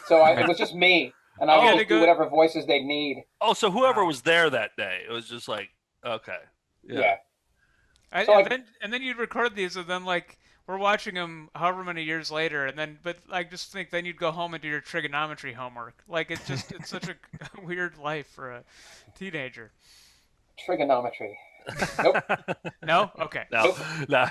So it was just me, and I would just do whatever voices they'd need. Oh, so whoever was there that day, it was just like, okay. Yeah. And then you'd record these, and then like we're watching them however many years later, and then but I just think then you'd go home and do your trigonometry homework. Like it's such a weird life for a teenager. Trigonometry. Nope. No? Okay. No. No.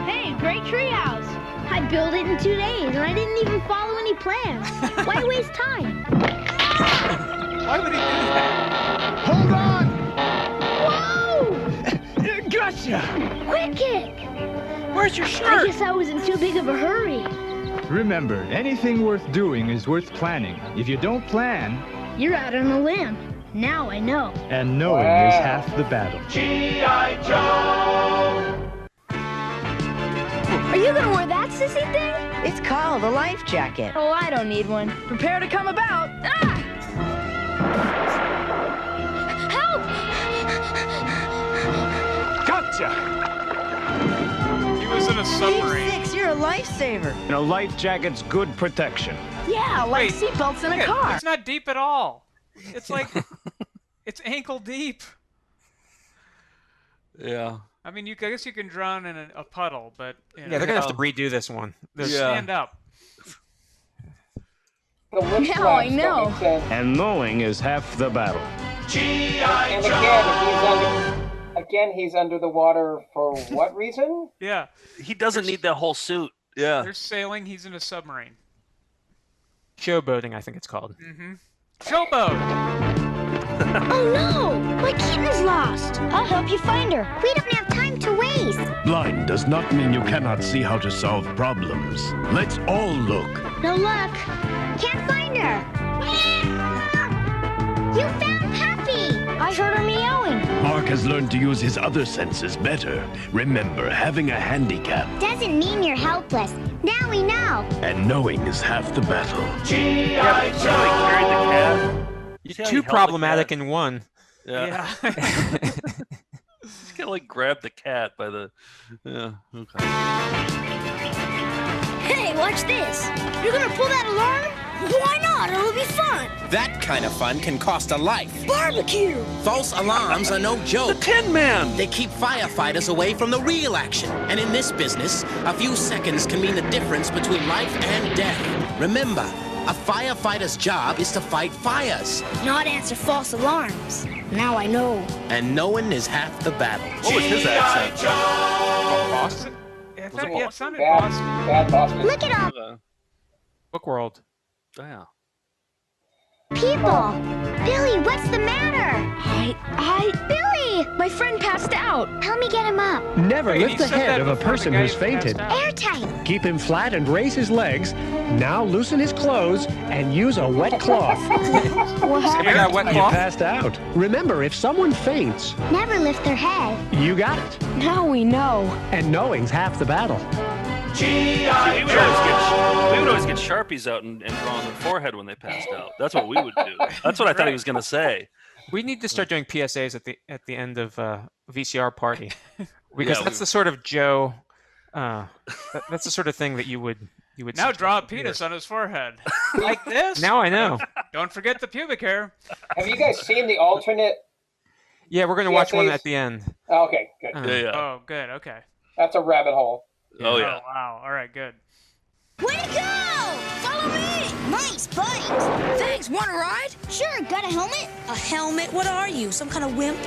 Hey, great treehouse. I built it in 2 days, and I didn't even follow any plans. Why waste time? Why would he do that? Hold on! Whoa! Gotcha! Quick kick! Where's your I shirt? guess I was in too big of a hurry. Remember, anything worth doing is worth planning. If you don't plan, You're out on a limb. Now I know. and knowing is half the battle. G.I. Joe. Are you gonna wear that sissy thing? It's called a life jacket. Oh, I don't need one. Prepare to come about. Ah! Help! Gotcha! He was in a submarine. Six, you're a lifesaver. And a life jacket's good protection. Yeah, like Wait, seatbelts in a look at- car. It's not deep at all. It's like It's ankle deep. Yeah. I mean, I guess you can drown in a puddle, but you know. Yeah, they're gonna have to redo this one. Stand up. Now I know. And knowing is half the battle. And again, he's under the water for what reason? Yeah. He doesn't need that whole suit. Yeah. They're sailing. He's in a submarine. Showboating, I think it's called. Mm-hmm. Showboat. Oh no! My kitten's lost. I'll help you find her. We don't have time to waste. Blind does not mean you cannot see how to solve problems. Let's all look. No luck. Can't find her. You found Puppy. I heard her meowing. Mark has learned to use his other senses better. Remember, having a handicap Doesn't mean you're helpless. Now we know. and knowing is half the battle. Yeah, but you know he carried the cat. You see how he Too held the problematic cat? in one. Yeah. He's gonna like grab the cat by the. Yeah. Okay. Hey, watch this. You're gonna pull that alarm? Why not? It'll be fun. That kind of fun can cost a life. Barbecue. False alarms are no joke. The Tin Man! They keep firefighters away from the real action. And in this business, a few seconds can mean the difference between life and death. Remember, a firefighter's job is to fight fires. Not answer false alarms. Now I know. And knowing is half the battle. What was his accent? Boston? Yeah, it sounded Bad, Boston. bad Boston. Look at all Bookworld. Yeah. people. Billy, what's the matter? Billy! My friend passed out. Help me get him up. Never Wait, lift he the said head that of a before person the guy who's fainted. passed out. Airtight. Keep him flat and raise his legs. Now loosen his clothes and use a wet cloth. What You happened? got a wet You cloth? passed out. Remember, if someone faints, Never lift their head. you got it. Now we know. And knowing's half the battle. See, we would always get Sharpies out and draw on their forehead when they passed out. That's what we would do. That's what I thought he was gonna say. We need to start doing PSAs at the end of VCR party, because Yeah, that's the sort of Joe. That's the sort of thing that you would Now draw a penis on his forehead. Like this. Now I know. Don't forget the pubic hair. Have you guys seen the alternate? Yeah, we're gonna watch one PSAs? at the end. Oh, okay, good. Yeah. Oh, good. Okay. That's a rabbit hole. Oh yeah. Oh, wow. All right, good. Way to go! Follow me! Nice bike! Thanks. Want a ride? Sure, got a helmet? A helmet? What are you? Some kind of wimp?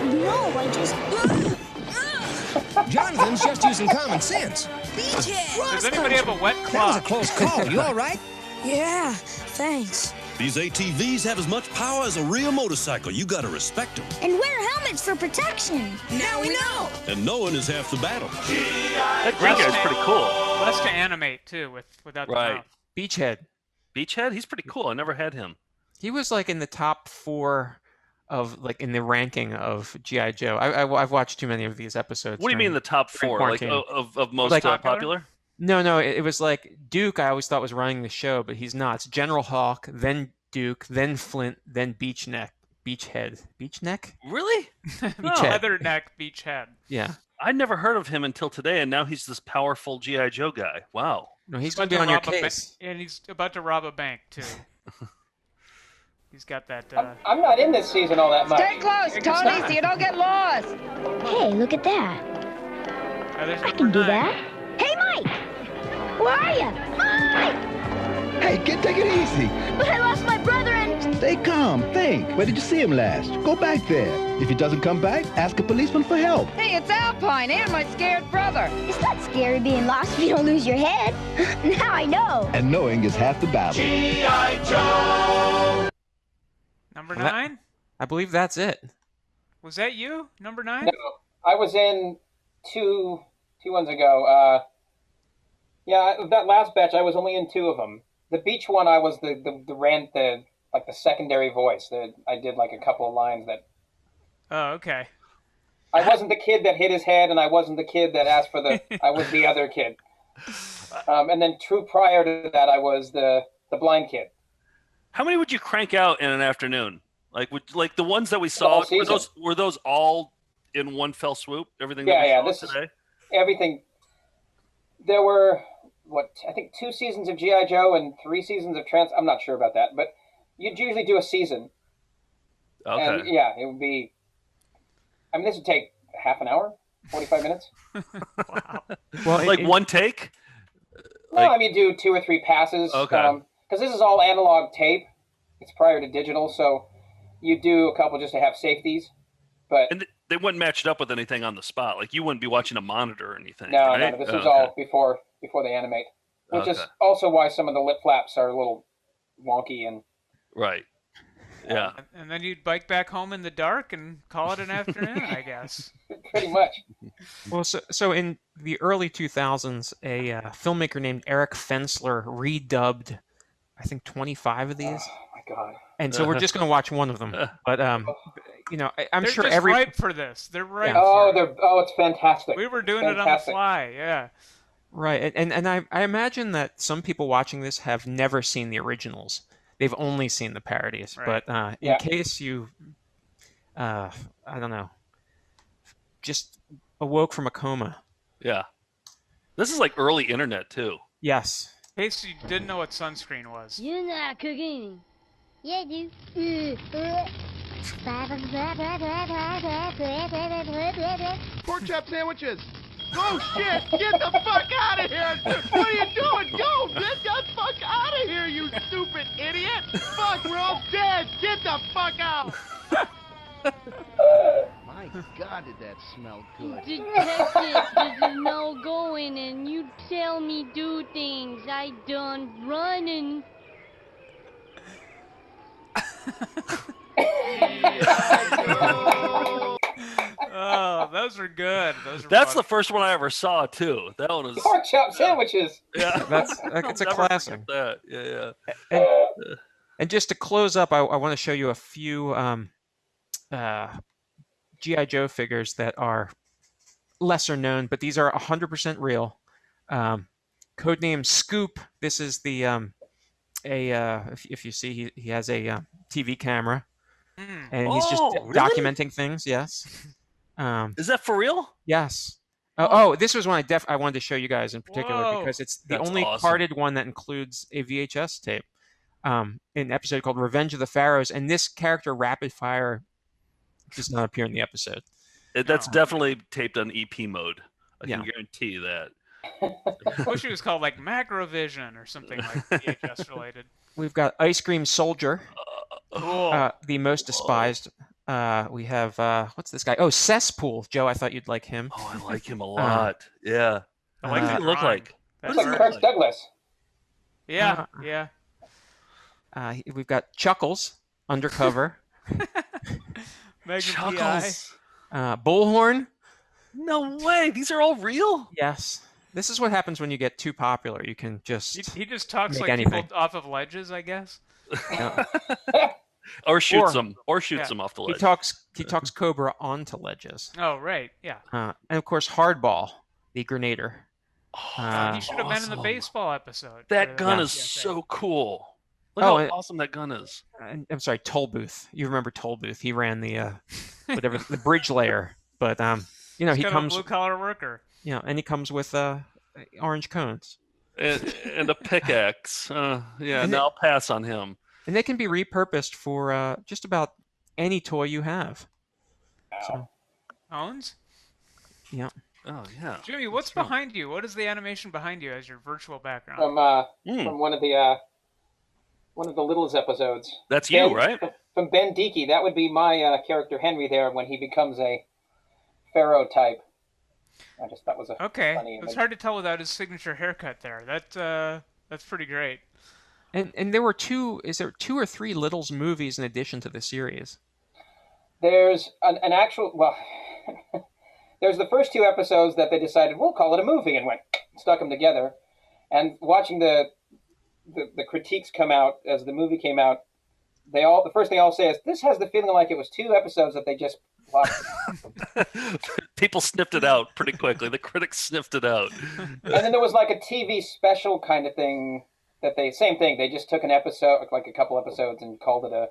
No, I just... Jonathan's just using common sense. Beachhead. Does anybody have a wet That was a cloth? close call. You all right? Yeah. Thanks. These ATVs have as much power as a real motorcycle. You gotta respect them. And wear helmets for protection. Now we know. And knowing is half the battle. That green guy's pretty cool. Less to animate too, without the Right. mouth. Beachhead. Beachhead? He's pretty cool. I never had him. He was like in the top 4 of like in the ranking of GI Joe. I've watched too many of these episodes. What do you mean during- the top during 4? Like quarantine. of most Like- popular? No, it was like Duke. I always thought was running the show, but he's not. It's General Hawk, then Duke, then Flint, then Beachhead. Beachneck? Really? Beachhead. Leatherneck beachhead. Yeah. I never heard of him until today, and now he's this powerful GI Joe guy. Wow. No, he's About going to be on your rob a case. and he's about to rob a bank too. He's got that. I'm not in this season all that much. Stay close, Tony, so you don't get lost. Hey, look at that. there's I can do that. Hey, Mike! Where are you? Mike! Hey, take it easy. But I lost my brother and... Stay calm. Think. Where did you see him last? Go back there. If he doesn't come back, ask a policeman for help. Hey, it's Alpine and my scared brother. It's not scary being lost if you don't lose your head. Now I know. And knowing is half the battle. G.I. Joe. Number Well, that- 9? I believe that's it. Was that you? Number 9? No, I was in two ones ago. Yeah, that last batch, I was only in 2 of them. The beach one, I was the secondary voice. I did like a couple of lines that. Oh, okay. I wasn't the kid that hit his head, and I wasn't the kid that asked for the. I was the other kid. And then prior to that, I was the blind kid. How many would you crank out in an afternoon? Like the ones that we saw, were those all in one fell swoop? Everything that we saw today? Everything. There were, I think 2 seasons of GI Joe and 3 seasons of I'm not sure about that, but you'd usually do a season. Okay. And yeah, it would be. I mean, this would take half an hour, 45 minutes. Well, like one take. No, I mean do 2 or 3 passes. Okay. Because this is all analog tape. It's prior to digital, so you do a couple just to have safeties. But And they wouldn't match it up with anything on the spot. Like you wouldn't be watching a monitor or anything. no, right? no, this was all before they animate, which is Okay. also why some of the lip flaps are a little wonky and. Right. Yeah. And then you'd bike back home in the dark and call it an afternoon, I guess. Pretty much. Well, so in the early 2000s, a filmmaker named Eric Fensler redubbed, I think, 25 of these. Oh my God! And so we're just going to watch one of them. But you know, I'm They're sure just every ripe for this. They're ripe. Oh, for it. it's fantastic. We were doing Fantastic. it on the fly. Yeah. right, and I imagine that some people watching this have never seen the originals. They've only seen the parodies. Right. But in case you, I don't know, just awoke from a coma. Yeah. This is like early internet too. Yes. In case you didn't know what sunscreen was. You're not cooking. Yeah, dude. Pork chop sandwiches. Oh shit! Get the fuck out of here! What are you doing? Go! Get the fuck out of here, you stupid idiot! Fuck, we're all dead! Get the fuck out! My God, did that smell good? Detective, this is no going, and you tell me do things. I done running. Oh, those are good. That's the first one I ever saw too. That one was Pork chop sandwiches. Yeah, It's a Never classic. forget that. Yeah. And just to close up, I want to show you a few GI Joe figures that are lesser known, but these are 100% real. Codename Scoop. This is the if you see, he has a TV camera, and he's just Oh, really? documenting things. Yes. Is that for real? Yes. Oh, this was one I wanted to show you guys in particular Whoa. because it's the That's only awesome. carded one that includes a VHS tape. In an episode called Revenge of the Pharaohs, and this character Rapid Fire does not appear in the episode. That's definitely taped on EP mode. I can Yeah. guarantee you that. I wish it was called like Macrovision or something like VHS related. We've got Ice Cream Soldier, Cool. the most despised. We have what's this guy? Oh, Cesspool. Joe, I thought you'd like him. Oh, I like him a lot. Yeah. I What like does the he look drawing. like? That's It's like right. Kirk Douglas. Yeah, yeah. We've got Chuckles, Undercover, Megan Chuckles. Bullhorn. No way. These are all real? Yes. This is what happens when you get too popular. You can just He just talks make like anything. people off of ledges, I guess. Or shoots Or- them. Or shoots Yeah. them off the He ledge. talks Cobra onto ledges. Oh, right. Yeah. And of course, Hardball, the Grenader. He should have been in the awesome. baseball episode. That for gun the is PSA. so cool. Look Oh, how and- awesome that gun is. I'm sorry, Tollbooth. You remember Tollbooth? He ran the whatever the bridge layer. But you know, He's he kind of a comes, blue collar worker. you know, and he comes with orange cones, And a pickaxe. Yeah, And no, I'll pass on him. and they can be repurposed for just about any toy you have. So, Owns? yeah. Oh, yeah. Jimmy, what's behind you? What is the animation behind you as your virtual background? From one of the Littles episodes. That's you, right? From Ben Deakey. That would be my character Henry there when he becomes a pharaoh type. I just thought was a Okay, funny it's image. hard to tell without his signature haircut there. That's pretty great. And there were two or three Littles movies in addition to the series. There's an actual there's the first 2 episodes that they decided we'll call it a movie and stuck them together. And watching the critiques come out as the movie came out, the first thing I'll say is this has the feeling like it was 2 episodes that they just watched. People sniffed it out pretty quickly. The critics sniffed it out. And then there was like a TV special kind of thing same thing. They just took an episode, like a couple episodes, and called it a.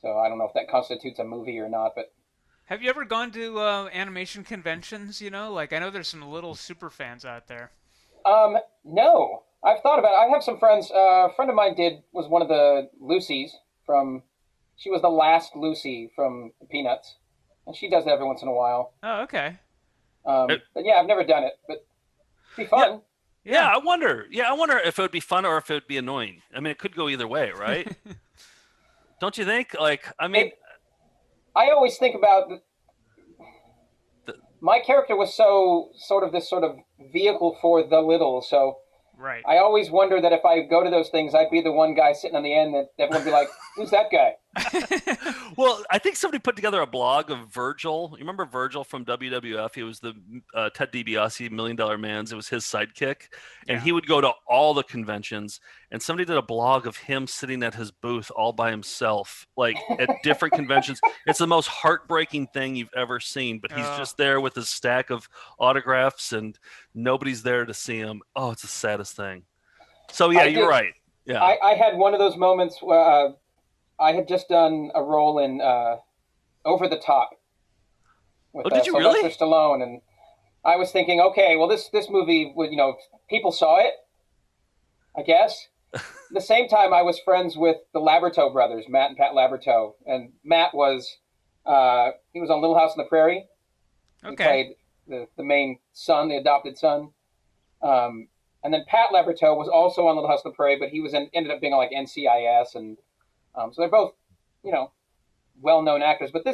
So I don't know if that constitutes a movie or not, but. Have you ever gone to animation conventions? You know, like I know there's some little super fans out there. No. I've thought about it. I have some friends. A friend of mine was one of the Lucys from She was the last Lucy from Peanuts, and she does it every once in a while. Oh, okay. But yeah, I've never done it, but it'd be fun. Yeah, I wonder. Yeah, I wonder if it would be fun or if it would be annoying. I mean, it could go either way, right? Don't you think? Like, I mean, I always think about my character was sort of this vehicle for the little, so right. I always wonder that if I go to those things, I'd be the one guy sitting on the end that everyone would be like, "Who's that guy?" Well, I think somebody put together a blog of Virgil. You remember Virgil from WWF? He was the Ted DiBiase $1 Million Man's. It was his sidekick. And he would go to all the conventions. And somebody did a blog of him sitting at his booth all by himself, like at different conventions. It's the most heartbreaking thing you've ever seen. But he's just there with his stack of autographs and nobody's there to see him. Oh, it's the saddest thing. So, yeah, you're right. Yeah, I had one of those moments where I had just done a role in Over the Top with did you Sylvester really? Stallone, and I was thinking, okay, well, this movie, people saw it, I guess. At the same time, I was friends with the Laberto brothers, Matt and Pat Laberto, and Matt was he was on Little House on the Prairie. Okay. He played the main son, the adopted son. And then Pat Laberto was also on Little House on the Prairie, but he ended up being on like NCIS, and so they're both, well-known actors. But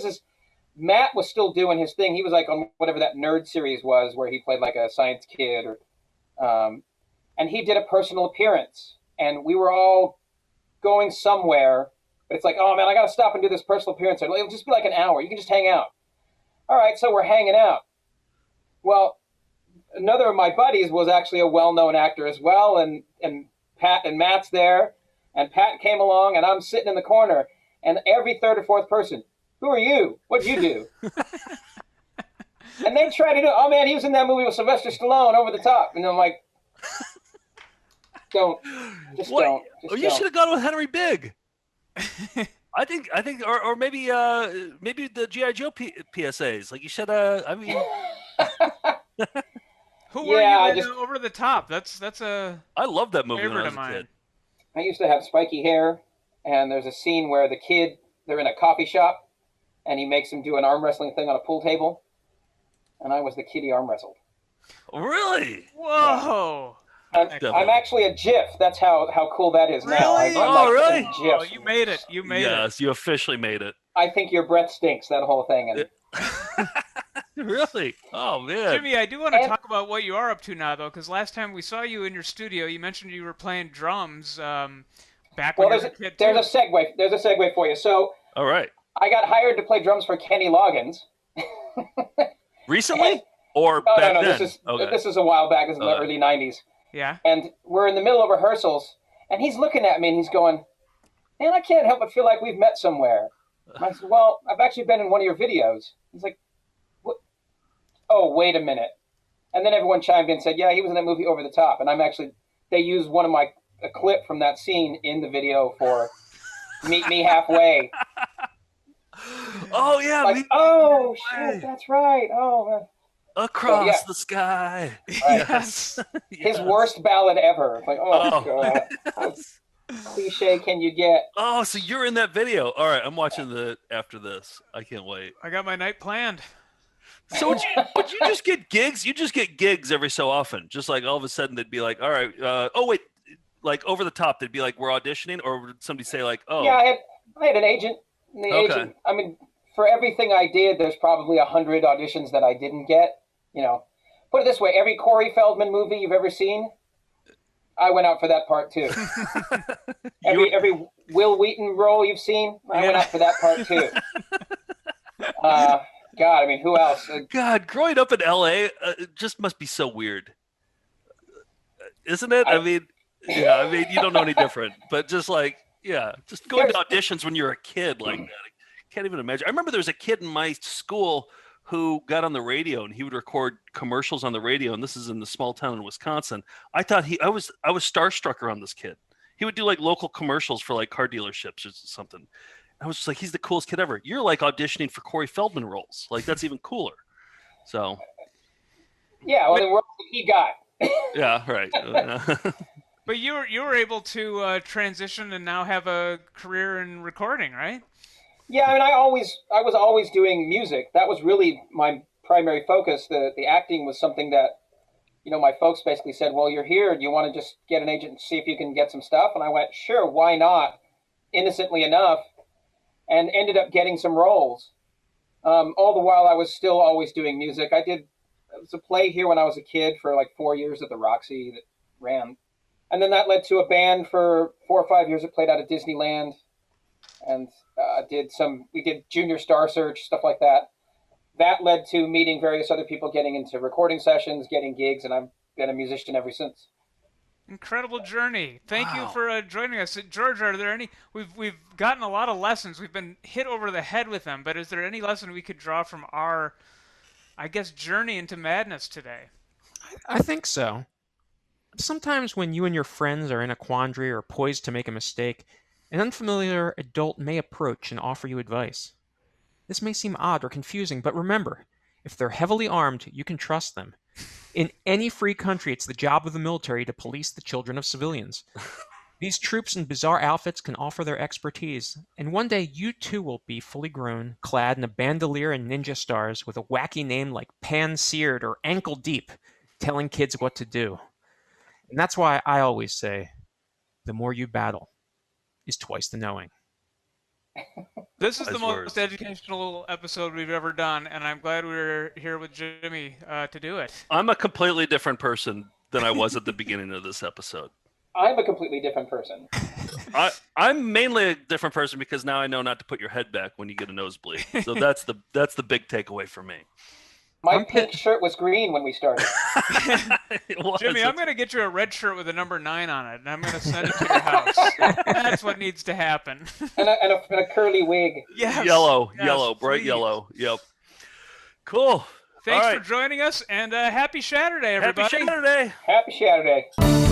Matt was still doing his thing. He was like on whatever that Nerd series was, where he played like a science kid, and he did a personal appearance, and we were all going somewhere. But it's like, oh man, I got to stop and do this personal appearance. It'll just be like an hour. You can just hang out. All right, so we're hanging out. Well, another of my buddies was actually a well-known actor as well, and Pat and Matt's there, and Pat came along, and I'm sitting in the corner, and every third or fourth person, who are you? What'd you do? And they try to do, oh man, he was in that movie with Sylvester Stallone, Over the Top, and I'm like, don't. You should have gone with Henry Bigg. I think, or maybe the GI Joe PSAs. Like you should. I mean. Who were you in Over the Top? That's I love that movie when I favorite was of a mine. kid. I used to have spiky hair, and there's a scene where they're in a coffee shop, and he makes him do an arm wrestling thing on a pool table, and I was the kid he arm wrestled. Really? Whoa! I'm actually a GIF. That's how cool that is now. Really? Really? Oh, you made it. You made it. Yes, you officially made it. I think your breath stinks. That whole thing. And Really? Oh man. Jimmy, I do want to talk about what you are up to now, though, because last time we saw you in your studio, you mentioned you were playing drums back when you were a kid, too. There's a segue. There's a segue for you. So, all right. I got hired to play drums for Kenny Loggins. Recently? Or no, back no, then? This is a while back. This is in the early 90s. Yeah. And we're in the middle of rehearsals, and he's looking at me, and he's going, man, I can't help but feel like we've met somewhere. And I said, well, I've actually been in one of your videos. He's like, what? Oh, wait a minute. And then everyone chimed in and said, yeah, he was in that movie Over the Top. And they used a clip from that scene in the video for Meet Me Halfway. Oh, yeah. Like, oh, shit, that's right. Oh, man. Across the sky. Right. Yes. His worst ballad ever. It's like, God. How cliche can you get? Oh, so you're in that video. All right, I'm watching after this. I can't wait. I got my night planned. So would you just get gigs? You just get gigs every so often. Just like all of a sudden they'd be like, all right, like Over the Top, they'd be like, we're auditioning, or would somebody say like, oh. Yeah, I had an agent. And the agent, I mean, for everything I did, there's probably 100 auditions that I didn't get. Put it this way, every Corey Feldman movie you've ever seen, I went out for that part too. every Will Wheaton role you've seen, I went out for that part too. God, I mean, who else? God, growing up in LA just must be so weird, isn't it? I mean, you don't know any different, but just like, just going to auditions when you're a kid like that, I can't even imagine. I remember there was a kid in my school who got on the radio, and he would record commercials on the radio, and this is in the small town in Wisconsin. I thought I was starstruck around this kid. He would do like local commercials for like car dealerships or something. I was just like, he's the coolest kid ever. You're like auditioning for Corey Feldman roles. Like, that's even cooler. So. Yeah, well, then we're he got. Yeah, right. But you were able to transition and now have a career in recording, right? Yeah, I mean, I was always doing music. That was really my primary focus. The acting was something that, my folks basically said, well, you're here. Do you want to just get an agent and see if you can get some stuff? And I went, sure, why not? Innocently enough, and ended up getting some roles. All the while I was still always doing music. It was a play here when I was a kid for like 4 years at the Roxy that ran. And then that led to a band for 4 or 5 years that played out of Disneyland. And we did Junior Star Search, stuff like that. That led to meeting various other people, getting into recording sessions, getting gigs, and I've been a musician ever since. Incredible journey. Thank you for joining us. George, are there any, we've gotten a lot of lessons. We've been hit over the head with them, but is there any lesson we could draw from our, I guess, journey into madness today? I think so. Sometimes when you and your friends are in a quandary or poised to make a mistake, an unfamiliar adult may approach and offer you advice. This may seem odd or confusing, but remember, if they're heavily armed, you can trust them. In any free country, it's the job of the military to police the children of civilians. These troops in bizarre outfits can offer their expertise, and one day you too will be fully grown, clad in a bandolier and ninja stars with a wacky name like Pan-Seared or Ankle Deep, telling kids what to do. And that's why I always say, the more you battle is twice the knowing. This is the most educational episode we've ever done, and I'm glad we were here with Jimmy to do it. I'm a completely different person than I was at the beginning of this episode. I'm a completely different person. I'm mainly a different person because now I know not to put your head back when you get a nosebleed. So that's the big takeaway for me. My pink shirt was green when we started. Jimmy, I'm going to get you a red shirt with a number 9 on it, and I'm going to send it to your house. That's what needs to happen. And a curly wig. Yes. Yellow, bright please. yellow. Yep. Cool. Thanks for joining us, and happy Shaturday, everybody. Happy Shaturday. Happy Shaturday.